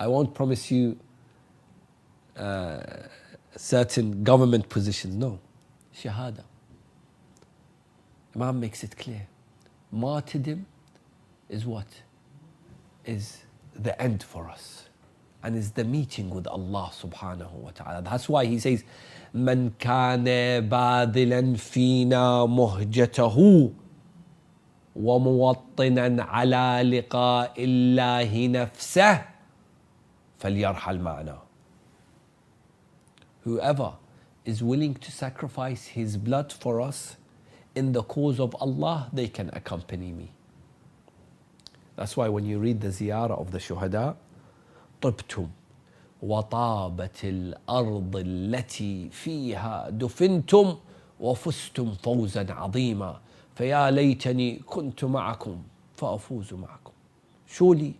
I won't promise you certain government positions. No. Shahada. Imam makes it clear. Martyrdom is what? Is the end for us. And is the meeting with Allah subhanahu wa ta'ala. That's why he says, من كان باذلا فينا مهجته وموطنا على لقاء الله نفسه فليرحل معنا. Whoever is willing to sacrifice his blood for us in the cause of Allah, they can accompany me. That's why when you read the ziyarah of the shuhada, طبتم وطابت الأرض التي فيها دفنتم وفزتم فوزا عظيما فيا ليتني كنت معكم فأفوز معكم. Surely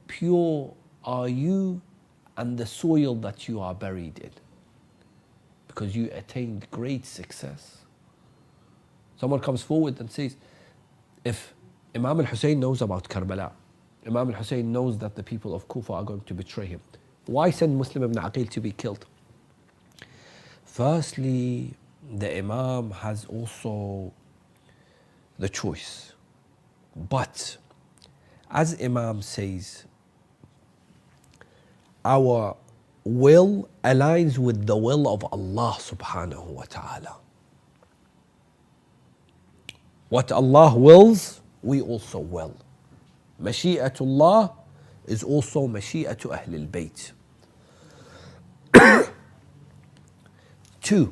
pure are you and the soil that you are buried in, because you attained great success. Someone comes forward and says, if Imam al-Hussein knows about Karbala, Imam al-Hussein knows that the people of Kufa are going to betray him, why send Muslim Ibn Aqil to be killed? Firstly, the Imam has also the choice. But as Imam says, our will aligns with the will of Allah subhanahu wa ta'ala. What Allah wills, we also will. Mashi'atullah is also Mashi'atu Ahlul Bayt. 2.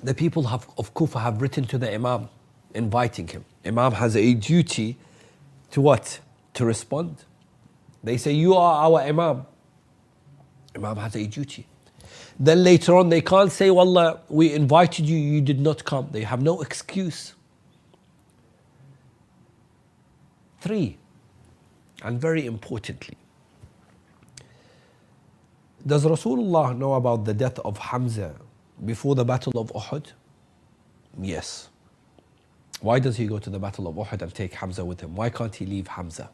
The people of Kufa have written to the Imam, inviting him. Imam has a duty to what? To respond. They say, you are our Imam. Imam has a duty. Then later on, they can't say, Wallah, we invited you, you did not come. They have no excuse. 3, and very importantly, does Rasulullah know about the death of Hamza before the Battle of Uhud? Yes. Why does he go to the Battle of Uhud and take Hamza with him? Why can't he leave Hamza?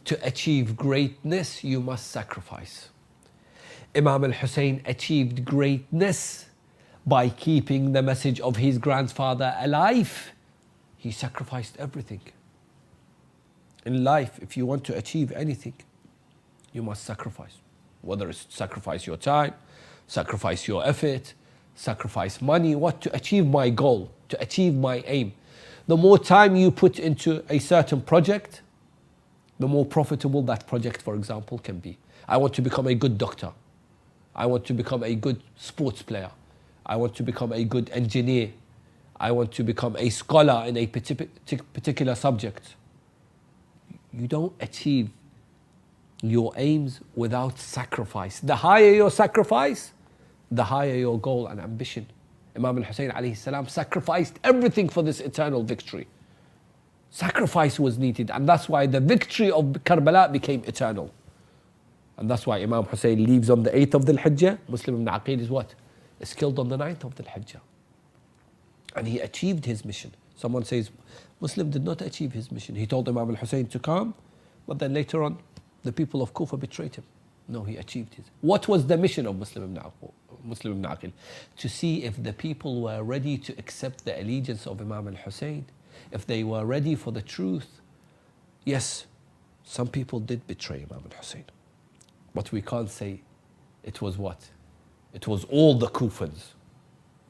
To achieve greatness, you must sacrifice. Imam al-Hussein achieved greatness by keeping the message of his grandfather alive. He sacrificed everything. In life, if you want to achieve anything, you must sacrifice. Whether it's sacrifice your time, sacrifice your effort, sacrifice money, what to achieve my goal, to achieve my aim. The more time you put into a certain project, the more profitable that project, for example, can be. I want to become a good doctor. I want to become a good sports player. I want to become a good engineer. I want to become a scholar in a particular subject. You don't achieve your aims without sacrifice. The higher your sacrifice, the higher your goal and ambition. Imam al-Hussein alayhi salam sacrificed everything for this eternal victory. Sacrifice was needed, and that's why the victory of Karbala became eternal. And that's why Imam Hussein leaves on the 8th of Dhul Hijjah. Muslim Ibn Aqil is what? Is killed on the 9th of Dhul Hijjah. And he achieved his mission. Someone says, Muslim did not achieve his mission. He told Imam al-Hussein to come, but then later on, the people of Kufa betrayed him. No, he achieved his. What was the mission of Muslim Ibn Aqil? To see if the people were ready to accept the allegiance of Imam al-Hussein, if they were ready for the truth. Yes, some people did betray Imam al-Hussein. But we can't say it was what? It was all the Kufans.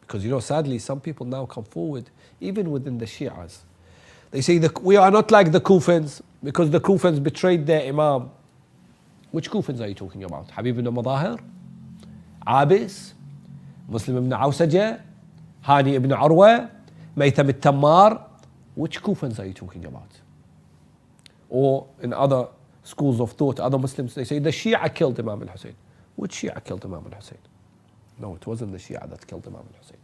Because sadly, some people now come forward, even within the Shias. They say, we are not like the Kufans, because the Kufans betrayed their Imam. Which Kufans are you talking about? Habib ibn Madahir? Abis? Muslim ibn Awsaja? Hani ibn Urwa? Maytham al-Tammar? Which Kufans are you talking about? Or in other schools of thought, other Muslims, they say the Shia killed Imam al-Hussein. Which Shia killed Imam al-Hussein? No, it wasn't the Shia that killed Imam al-Hussein.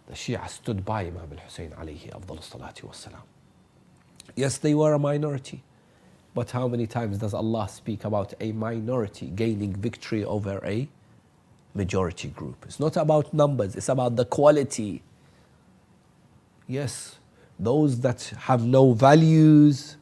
The Shia stood by Imam al-Hussein alayhi afdal salati wassalam. Yes, they were a minority. But how many times does Allah speak about a minority gaining victory over a majority group? It's not about numbers, it's about the quality. Yes, those that have no values,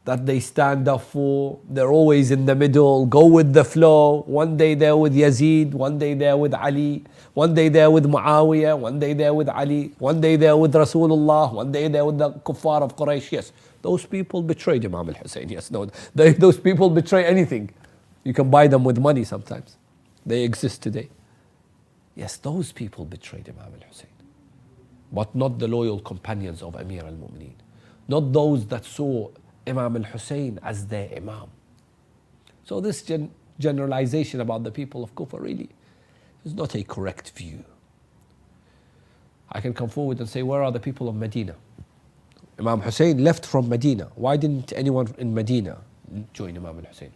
that they stand up for. They're always in the middle, go with the flow. One day they're with Yazid, one day they're with Ali, one day they're with Muawiyah, one day they're with Ali, one day they're with Rasulullah, one day they're with the kuffar of Quraysh. Yes, those people betrayed Imam al-Hussein. Yes, no, those people betray anything. You can buy them with money sometimes. They exist today. Yes, those people betrayed Imam al-Hussein. But not the loyal companions of Amir al-Mu'mineen. Not those that saw Imam al-Hussein as their Imam. So this generalization about the people of Kufa really is not a correct view. I can come forward and say, where are the people of Medina? Imam Hussein left from Medina. Why didn't anyone in Medina join Imam al-Hussein?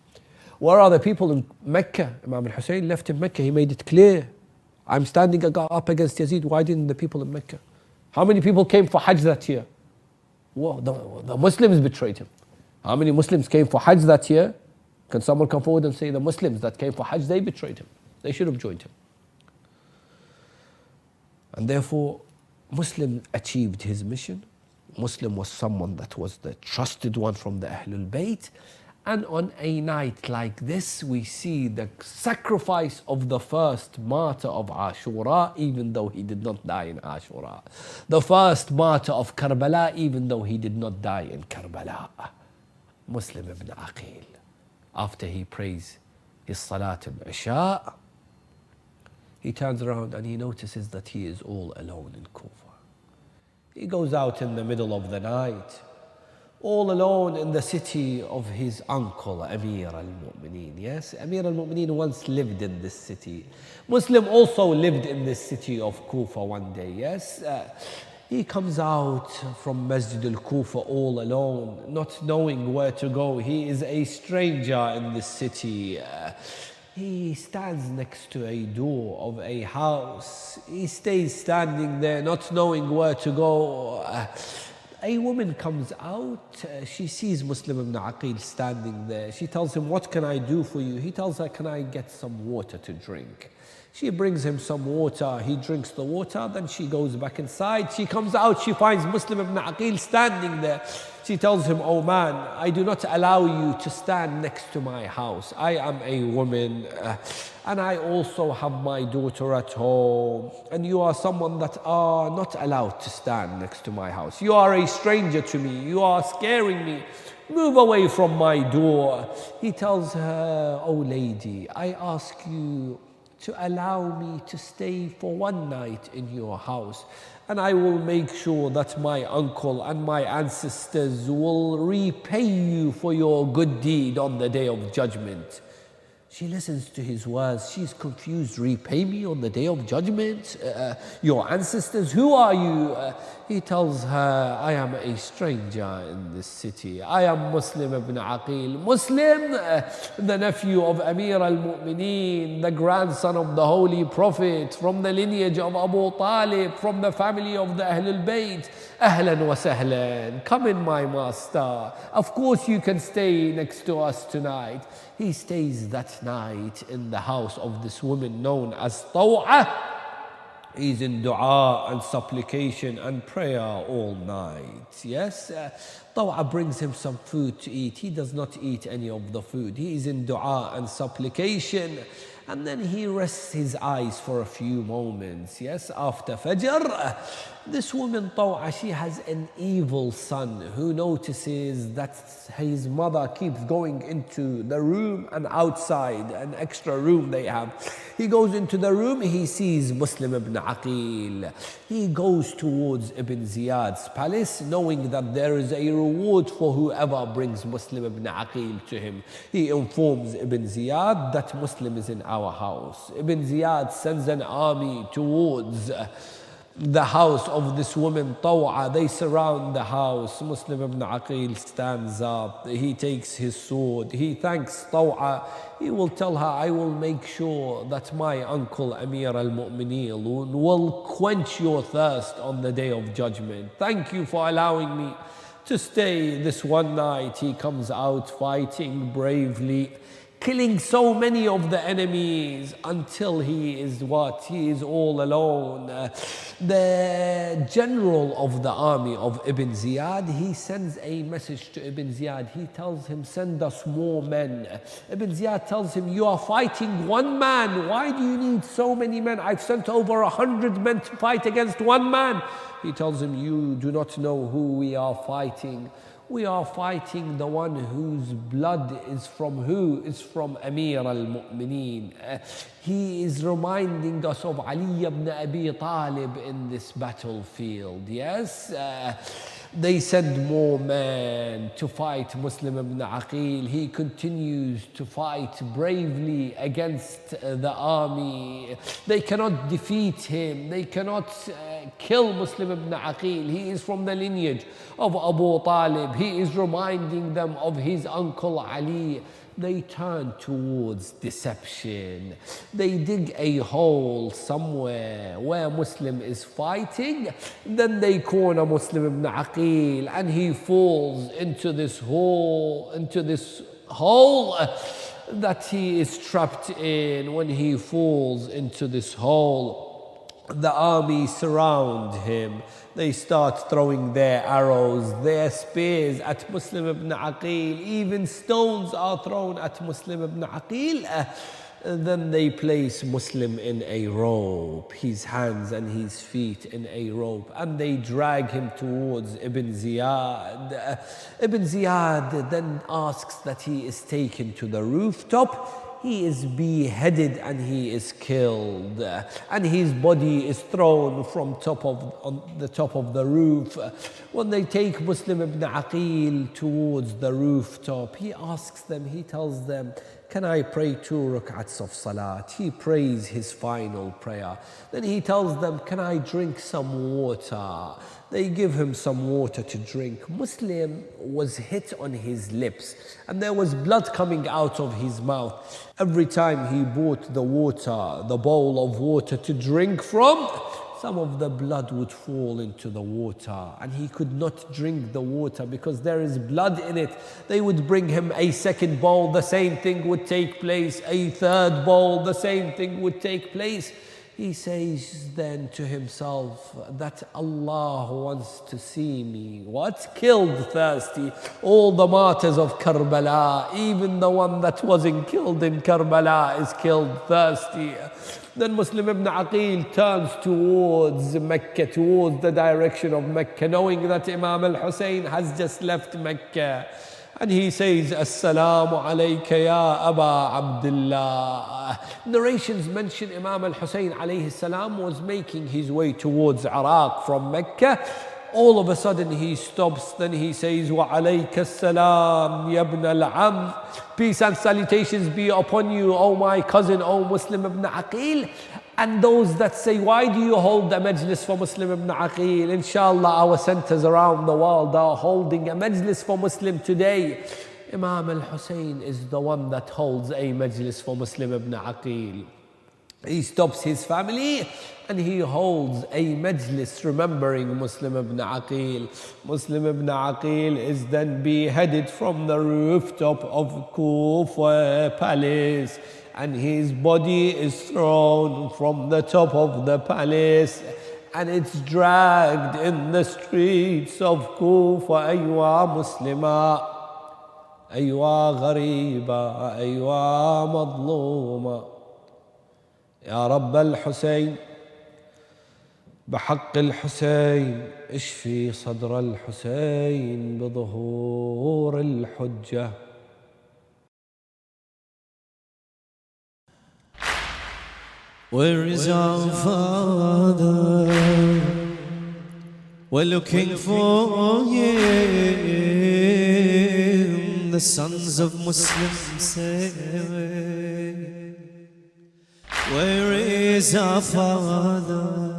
Where are the people in Mecca? Imam al-Hussein left in Mecca. He made it clear, I'm standing up against Yazid. Why didn't the people in Mecca? How many people came for Hajj that year? Well, the Muslims betrayed him. How many Muslims came for Hajj that year? Can someone come forward and say the Muslims that came for Hajj, they betrayed him. They should have joined him. And therefore, Muslim achieved his mission. Muslim was someone that was the trusted one from the Ahlul Bayt. And on a night like this, we see the sacrifice of the first martyr of Ashura, even though he did not die in Ashura. The first martyr of Karbala, even though he did not die in Karbala. Muslim Ibn Aqil. After he prays his Salat al-Isha, he turns around and he notices that he is all alone in Kufa. He goes out in the middle of the night, all alone in the city of his uncle, Amir al-Mu'mineen. Yes, Amir al-Mu'mineen once lived in this city. Muslim also lived in this city of Kufa one day. Yes, he comes out from Masjid al-Kufa all alone, not knowing where to go. He is a stranger in this city. He stands next to a door of a house. He stays standing there, not knowing where to go. A woman comes out. She sees Muslim Ibn Aqil standing there. She tells him, what can I do for you? He tells her, can I get some water to drink? She brings him some water. He drinks the water. Then she goes back inside. She comes out. She finds Muslim Ibn Aqil standing there. She tells him, oh man, I do not allow you to stand next to my house. I am a woman and I also have my daughter at home. And you are someone that are not allowed to stand next to my house. You are a stranger to me. You are scaring me. Move away from my door. He tells her, oh lady, I ask you to allow me to stay for one night in your house, and I will make sure that my uncle and my ancestors will repay you for your good deed on the day of judgment. She listens to his words. She's confused. Repay me on the day of judgment? Your ancestors, who are you? He tells her, I am a stranger in this city. I am Muslim Ibn Aqil. Muslim, the nephew of Amir al-Mu'mineen, the grandson of the Holy Prophet, from the lineage of Abu Talib, from the family of the Ahlul Bayt. Ahlan wa sahlan. Come in, my master. Of course you can stay next to us tonight. He stays that night in the house of this woman known as Taw'ah. He's in dua and supplication and prayer all night. Yes, Taw'ah brings him some food to eat. He does not eat any of the food. He is in dua and supplication. And then he rests his eyes for a few moments. Yes, after Fajr, this woman Taw'ah, she has an evil son who notices that his mother keeps going into the room and outside, an extra room they have. He goes into the room, he sees Muslim Ibn Aqil. He goes towards Ibn Ziyad's palace, knowing that there is a reward for whoever brings Muslim Ibn Aqil to him. He informs Ibn Ziyad that Muslim is in our house. Ibn Ziyad sends an army towards the house of this woman Taw'ah. They surround the house. Muslim Ibn Aqil stands up. He takes his sword. He thanks Taw'ah. He will tell her, I will make sure that my uncle Amir al-Mu'mineen will quench your thirst on the day of judgment. Thank you for allowing me to stay this one night. He comes out fighting bravely. killing so many of the enemies until he is what? He is all alone. The general of the army of Ibn Ziyad, he sends a message to Ibn Ziyad. He tells him, send us more men. Ibn Ziyad tells him, you are fighting one man. Why do you need so many men? I've sent over 100 men to fight against one man. He tells him, you do not know who we are fighting. We are fighting the one whose blood is from who? Is from Amir al-Mu'mineen. He is reminding us of Ali ibn Abi Talib in this battlefield. Yes? They send more men to fight Muslim Ibn Aqil. He continues to fight bravely against the army. They cannot defeat him. They cannot kill Muslim Ibn Aqil. He is from the lineage of Abu Talib. He is reminding them of his uncle Ali. They turn towards deception. They dig a hole somewhere where Muslim is fighting. Then they corner Muslim Ibn Aqil and he falls into this hole, that he is trapped in. When he falls into this hole, the army surround him. They start throwing their arrows, their spears at Muslim Ibn Aqil. Even stones are thrown at Muslim Ibn Aqil. Then they place Muslim in a rope, his hands and his feet in a rope, and they drag him towards Ibn Ziyad. Ibn Ziyad then asks that he is taken to the rooftop. He is beheaded and he is killed, and his body is thrown from the top of the roof. When they take Muslim Ibn Aqil towards the rooftop, he asks them, he tells them, can I pray 2 rak'ats of salat? He prays his final prayer. Then he tells them, can I drink some water? They give him some water to drink. Muslim was hit on his lips and there was blood coming out of his mouth. Every time he brought the water, the bowl of water to drink from, some of the blood would fall into the water and he could not drink the water because there is blood in it. They would bring him a second bowl, the same thing would take place. A third bowl, the same thing would take place. He says then to himself that Allah wants to see me. What? Killed thirsty. All the martyrs of Karbala, even the one that wasn't killed in Karbala is killed thirsty. Then Muslim Ibn Aqil turns towards Mecca, towards the direction of Mecca, knowing that Imam Hussein has just left Mecca. And he says, Assalamu alayka ya Aba Abdullah. Narrations mention Imam Hussein alayhi salam was making his way towards Iraq from Mecca. All of a sudden he stops, then he says, Wa alayka salam ya ibn al-am. Peace and salutations be upon you, O my cousin, O Muslim Ibn Aqil. And those that say, why do you hold a majlis for Muslim Ibn Aqil? Inshallah, our centers around the world are holding a majlis for Muslim today. Imam al-Hussein is the one that holds a majlis for Muslim Ibn Aqil. He stops his family and he holds a majlis remembering Muslim Ibn Aqil. Muslim Ibn Aqil is then beheaded from the rooftop of Kufa palace, and his body is thrown from the top of the palace and it's dragged in the streets of Kufa. Aywa Muslima, aywa ghariba, aywa madluma. يا رب الحسين بحق الحسين اشفي صدر الحسين بظهور الحجة. Where is our Father? We're looking for Him. The sons of Muslims say, where is our Father?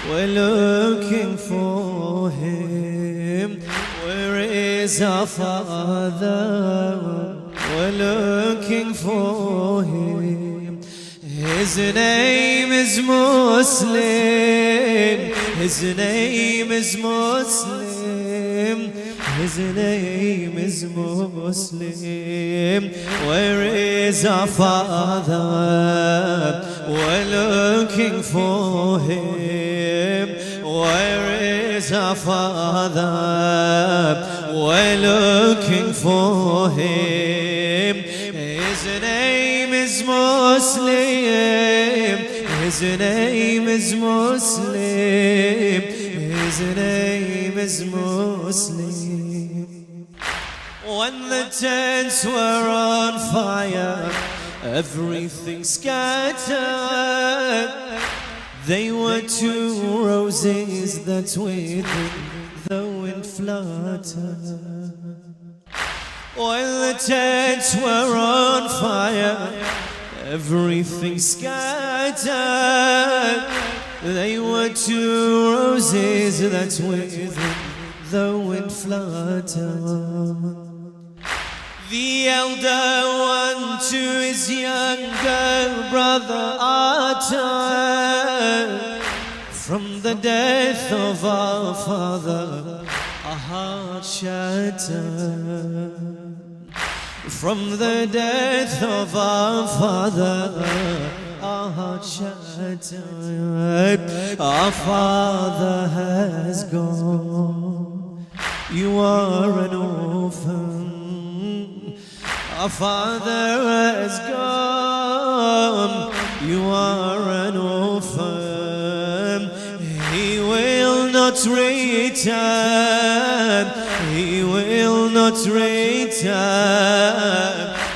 We're looking for Him. Where is our Father? We're looking for Him. His name is Muslim. His name is Muslim. his name is Muslim. Where is our father? We're looking for him. Where is our father? We're looking for him. His name is Muslim. His name is Muslim. His name is Muslim. When the tents were on fire, everything scattered. They were two roses that with the wind fluttered. When the tents were on fire, everything scattered. They were two roses that with the wind fluttered. The elder one to his younger brother uttered, from the death of our father, our heart shattered. From the death of our father, our heart shattered. Our father has gone. You are an orphan. Our father has gone. You are an orphan. He will not return. He will not return.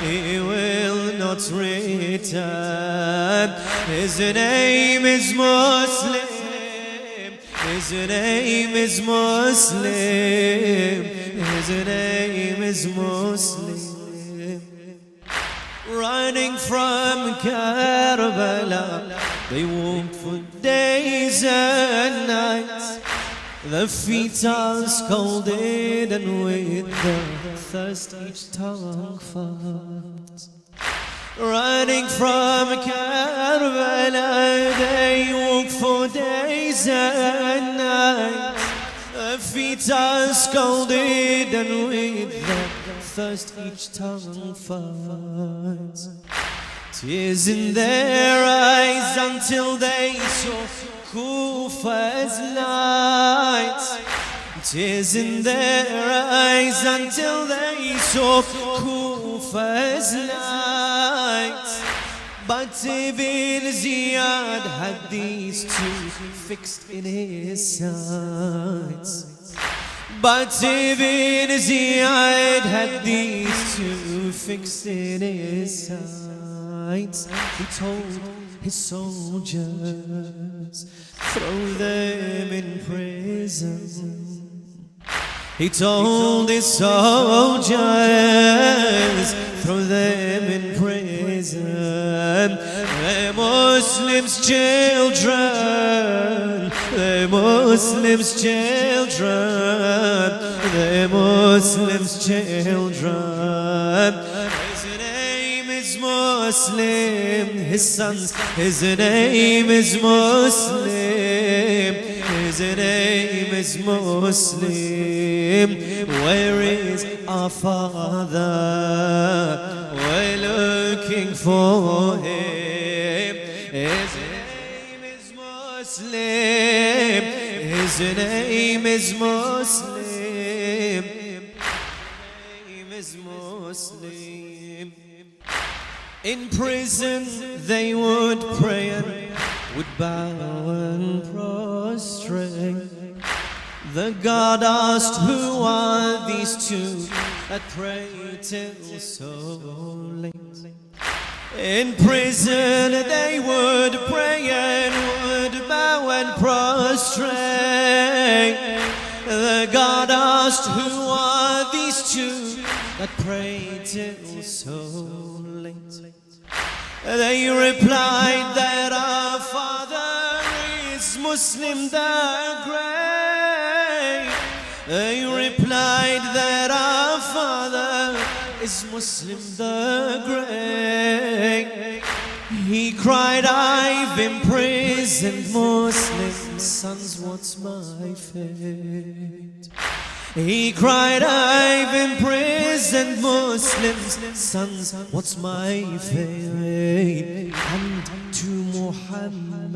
He will not return. His name is Muslim. His name is Muslim. His name is Muslim. Running from Karbala, they walked for days and nights. Their feet are scalded and with the thirst each tongue fights. Running from Karbala, they walk for days and nights. Their feet are scalded and with the thirst each tongue fights. Tears in their eyes until they saw Kufa's lights. Tears in their eyes until they saw Kufa's lights. But Ibn Ziad had these two fixed in his sights. But Ibn Ziad had these two fixed in his sights. He told his soldiers, throw them in prison. He told his soldiers, throw them in prison. They're Muslims' children. They're Muslims' children. They're Muslims' children. His name is Muslim. His sons, his name is Muslim. His name is Muslim. Where is our father? We're looking for him. His name is Muslim. His name is Muslim. His name is Muslim. In prison they would pray and would bow and prostrate. The guard asked, who are these two that pray till so late? In prison they would pray and would bow and prostrate. The guard asked, who are these two that pray till so late? They replied that our father is Muslim the Great. They replied that our father is Muslim the Great. He cried, I've imprisoned Muslim sons, what's my fate? He cried, I've imprisoned Muslims' sons. What's my fate? And to Muhammad,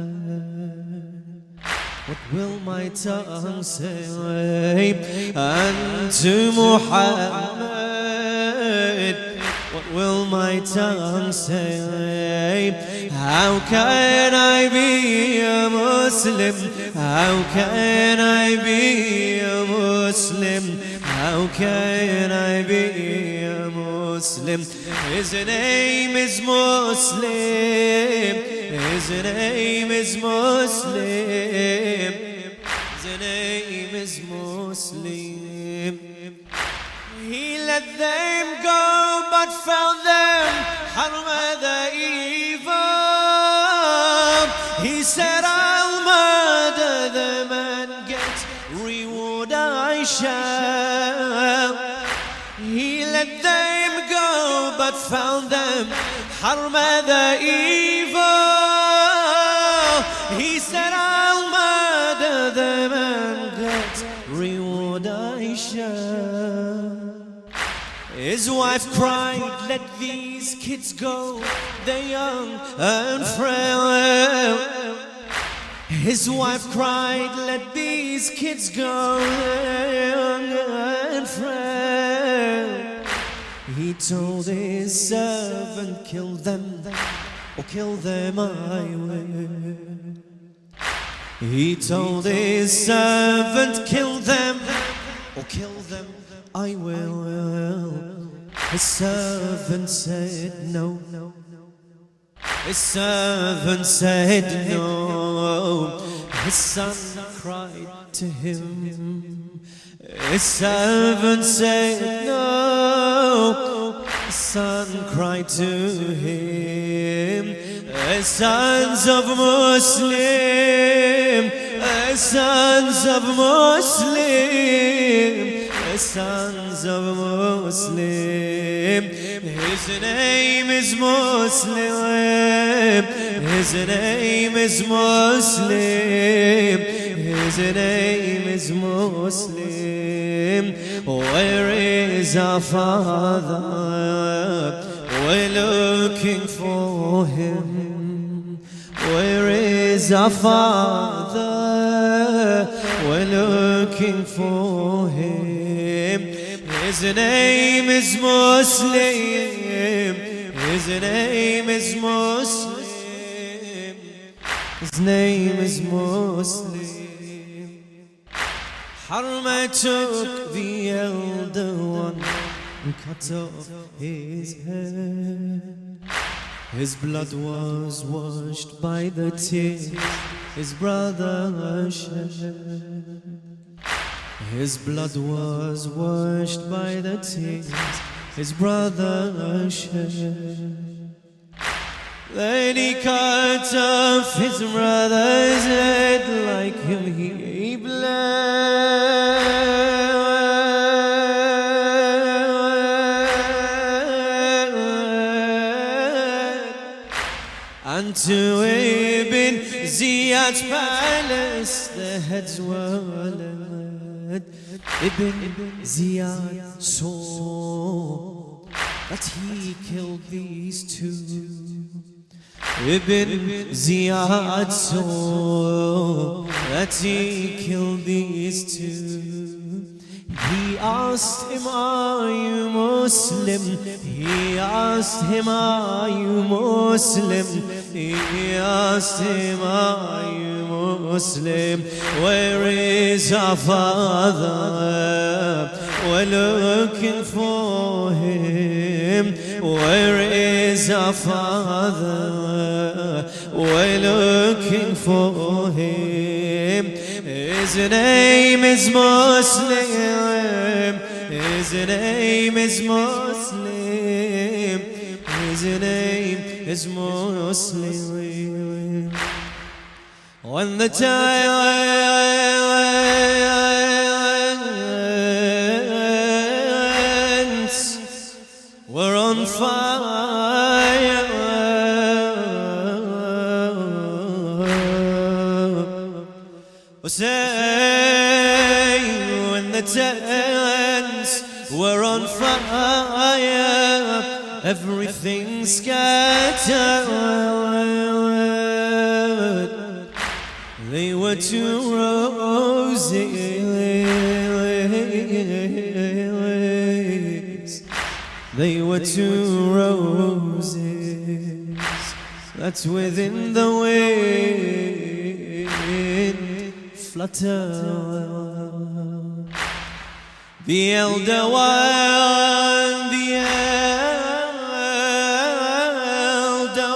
what will my tongue say? And to Muhammad, what will my tongue say? How can I be a Muslim? How can I be a Muslim? How can I be a Muslim? His name is Muslim. His name is Muslim. His name is Muslim. He let them go but found them harm the evil. He said, I'll murder them and get reward I shall. He let them go but found them harm the evil. He said, I'll murder them and get reward I shall. His wife cried, let these kids go, they're young and frail. His wife cried, let these kids go, they're young and frail. He told his servant, kill them, or kill them I will. He told his servant, kill them, or kill them I will. His servant said no. His servant said no. His son cried to him. His servant said no. His son cried to him. The sons of Muslim, the sons of Muslim, the sons of Muslim. His name is Muslim. His name is Muslim. His name is Muslim. Where is our Father? We're looking for him. Where is our Father? We're looking for him. His name is Muslim. His name is Muslim. His name is Muslim. Harma took the elder one and cut off his head. His blood was washed by the tears his brother shed. His blood was washed by the tears his brother shed. Then he cut off his brother's head, like him he bled. And to Ibn Ziad's palace the heads were led. Ibn Ziad saw that he killed these two. Ibn Ziad saw that he killed these two. He asked him, are you Muslim? He asked him, are you Muslim? He asked him, are you Muslim? Where is our Father? We're looking for him. Where is our Father? We're looking for him. His name is Muslim. His name is Muslim. His name is Muslim. When the giants were on fire, Hussein, when the tents were on fire, everything scattered. They were two roses. They were two roses that within the wind fluttered. The elder one, the elder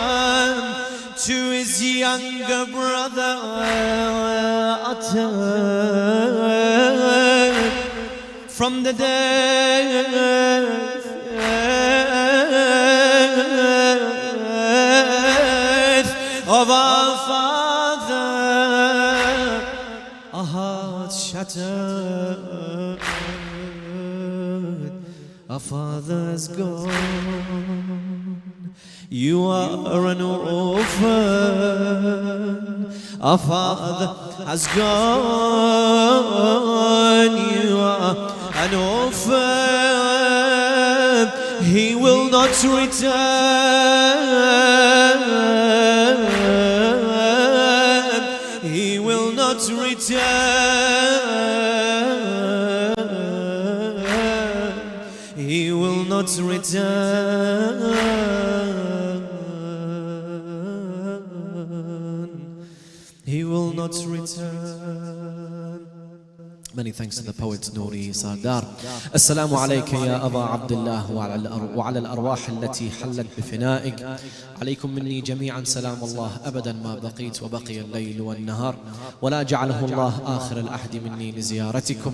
one, to his younger brother uttered from the death of our father, our hearts shattered. Our father's gone, you are an orphan. Our father has gone, you are an orphan. He will not return. He will not return. He will not return. He will not return. Many thanks to the poet Nouri Sardar. Assalamu alayka ya Aba Abdullah wa ala al-arwah التي حلت بفنائك. عليكم مني جميعا سلام الله أبدا ما بقيت وبقي الليل والنهار ولا جعله الله آخر العهد مني لزيارتكم.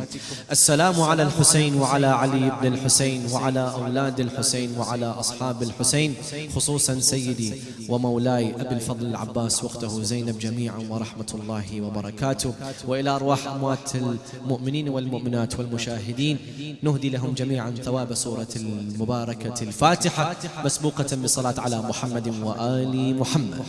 السلام على الحسين وعلى علي بن الحسين وعلى أولاد الحسين وعلى أصحاب الحسين، خصوصا سيدي ومولاي أبي الفضل العباس واخته زينب جميعا ورحمة الله وبركاته. وإلى أرواح أموات المؤمنين والمؤمنات والمشاهدين نهدي لهم جميعا ثواب سورة المباركة الفاتحة مسبوقة بصلاة على محمد وآل محمد.